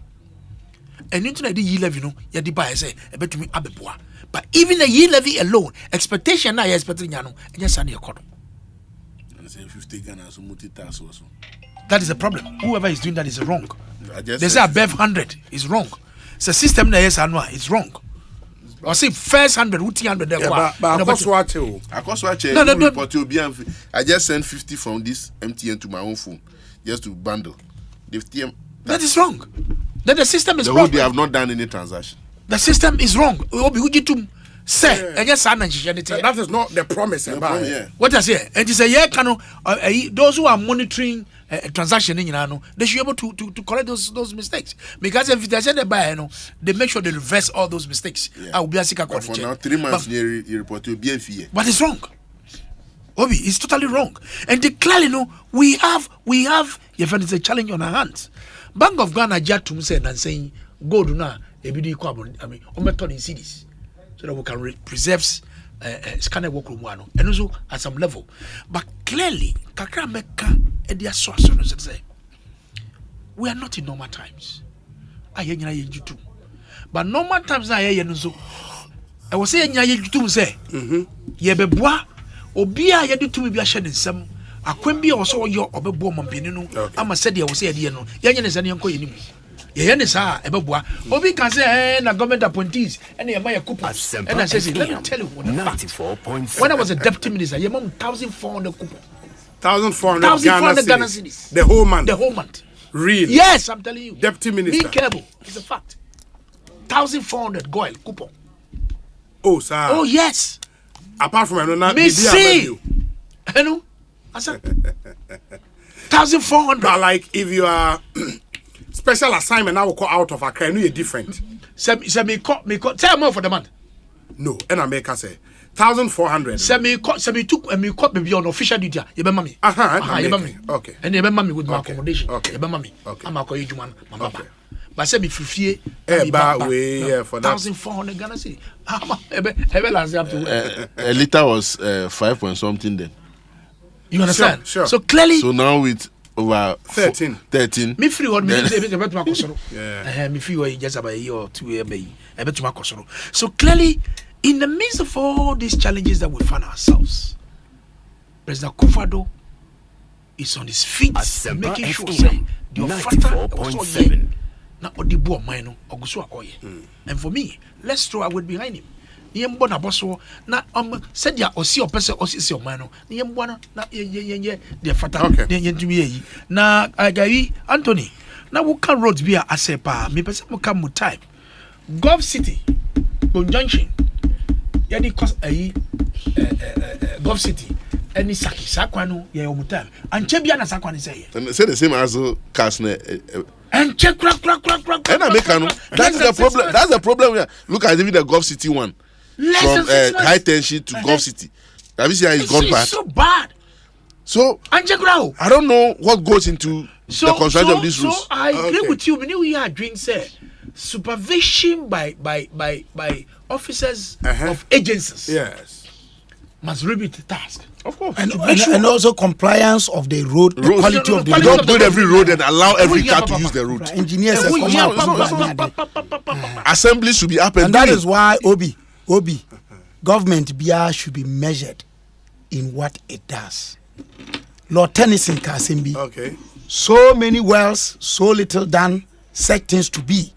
And into the year levy, you buy say a bit to me abeboa. But even the year levy alone, expectation now is expecting yano and just send your code. That is the problem. Whoever is doing that is wrong. They say above 100 is wrong. It's a system that is annual. It's wrong. Or say first 100, 100 there. But I watch it. No. I just sent 50 from this MTN to my own phone just to bundle. That is wrong. Then the system is wrong. They have not done any transaction. The system is wrong. Say, that is not the promise. What I say, and it's a year those who are monitoring transaction, they should be able to correct those mistakes. Because if they say they buy, they make sure they reverse all those mistakes. I will be a sick for now, 3 months you report to be a fee. But it's wrong. Obi, it's totally wrong. And clearly, we have it's a challenge on our hands. Bank of Ghana Jatum said and saying, go to now, a video carbon, method in cities. So that we can preserve scanner work room one and also at some level. But clearly, Kakrameka and their source say we are not in normal times. I hear you too. But normal times I hear you. I was saying you too say, Yebeboa, Obia Yadu to be a shedding some. I couldn't be also your Obebo Mampino. I'm a said, I was saying, Yan is any uncle anymore. Yenisa, Ebeboa. Obi can say, na government appointees, and they buy coupons. And I said, let me tell you what 94.7. When I was a deputy minister, you 1,400 coupons. 1,400 Ghana cedis. The whole month. Really? Yes, I'm telling you. Deputy minister. Be careful. It's a fact. 1,400 goil coupon. Oh, sir. Oh, yes. Apart from another, me see. I know. I said 1,400. But like if you are special assignment, I will call out of Accra. I know you're different. Say me call. Tell more for the month. No, and I make us say 1,400. Say me took me call maybe on official duty. You be mommy. You be mommy. Okay. And you be mommy with my accommodation. Okay. You be mommy. Okay. I'm a call you man. Okay. But say me free. Back way for that. 1,400 Ghana cedi. A liter was 5 point something then. You understand? Sure. So clearly. So now with over 13. Me free what me yeah. Me free just about a year or 2 years. So clearly, in the midst of all these challenges that we find ourselves, President Akufo-Addo is on his feet, making sure say the offer na odibu omano ogusu akoye. And for me, let's throw our weight behind him. Yembo na boso na said ya osi opese osi si omano. Yembo na ye de fata yentumi yi. Na agayi Anthony, na wo kan roads bi a asepa, me pese mo kan mu time. Gulf City conjunction. Yadi cause Gulf City any saki sakwano ye omutam. Anche bia na sakwani say the same as cars and check crack. And I make that's the problem. That's the problem. Look at even the Gulf City one. From high tension to Gulf City. Have you seen how it's gone bad? So bad. So I don't know what goes into the construction of these rules. So I agree with you. We are doing supervision by officers of agencies. Yes. Must repeat the task. Of course. And also compliance of the road, the quality of the road. Don't build every road and allow every car to use the road. Engineers assembly should be up and that is why Obi government BR should be measured in what it does. Lord Tennyson Kasimbi. Okay. So many wells, so little done, such things to be.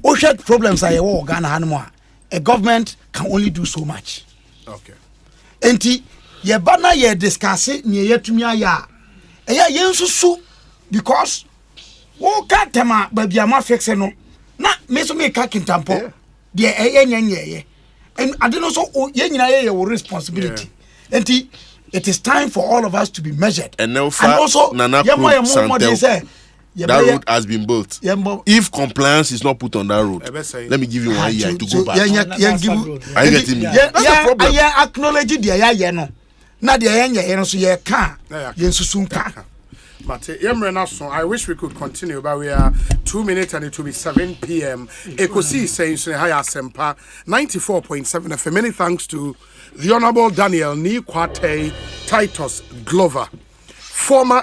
Ocean problems are a government can only do so much. Okay. Enti ye bana ye discuss it near yetumi aya. Eya yensusu because wo ka tema baby ama fix no. Na me so me ka kintampo. De ye. And I don't know so ye nyina ye responsibility. Enti it is time for all of us to be measured. And also Nana that road has been built. If compliance is not put on that road, let me give you 1 year to go back. Are you getting me? That's the problem. I acknowledge the no. Na the so ye can yensusun ka. I wish we could continue, but we are 2 minutes and it will be 7 p.m. Ekosiisen Haya Sempa 94.7 FM. Many thanks to the Honorable Daniel Nikwate Titus Glover, former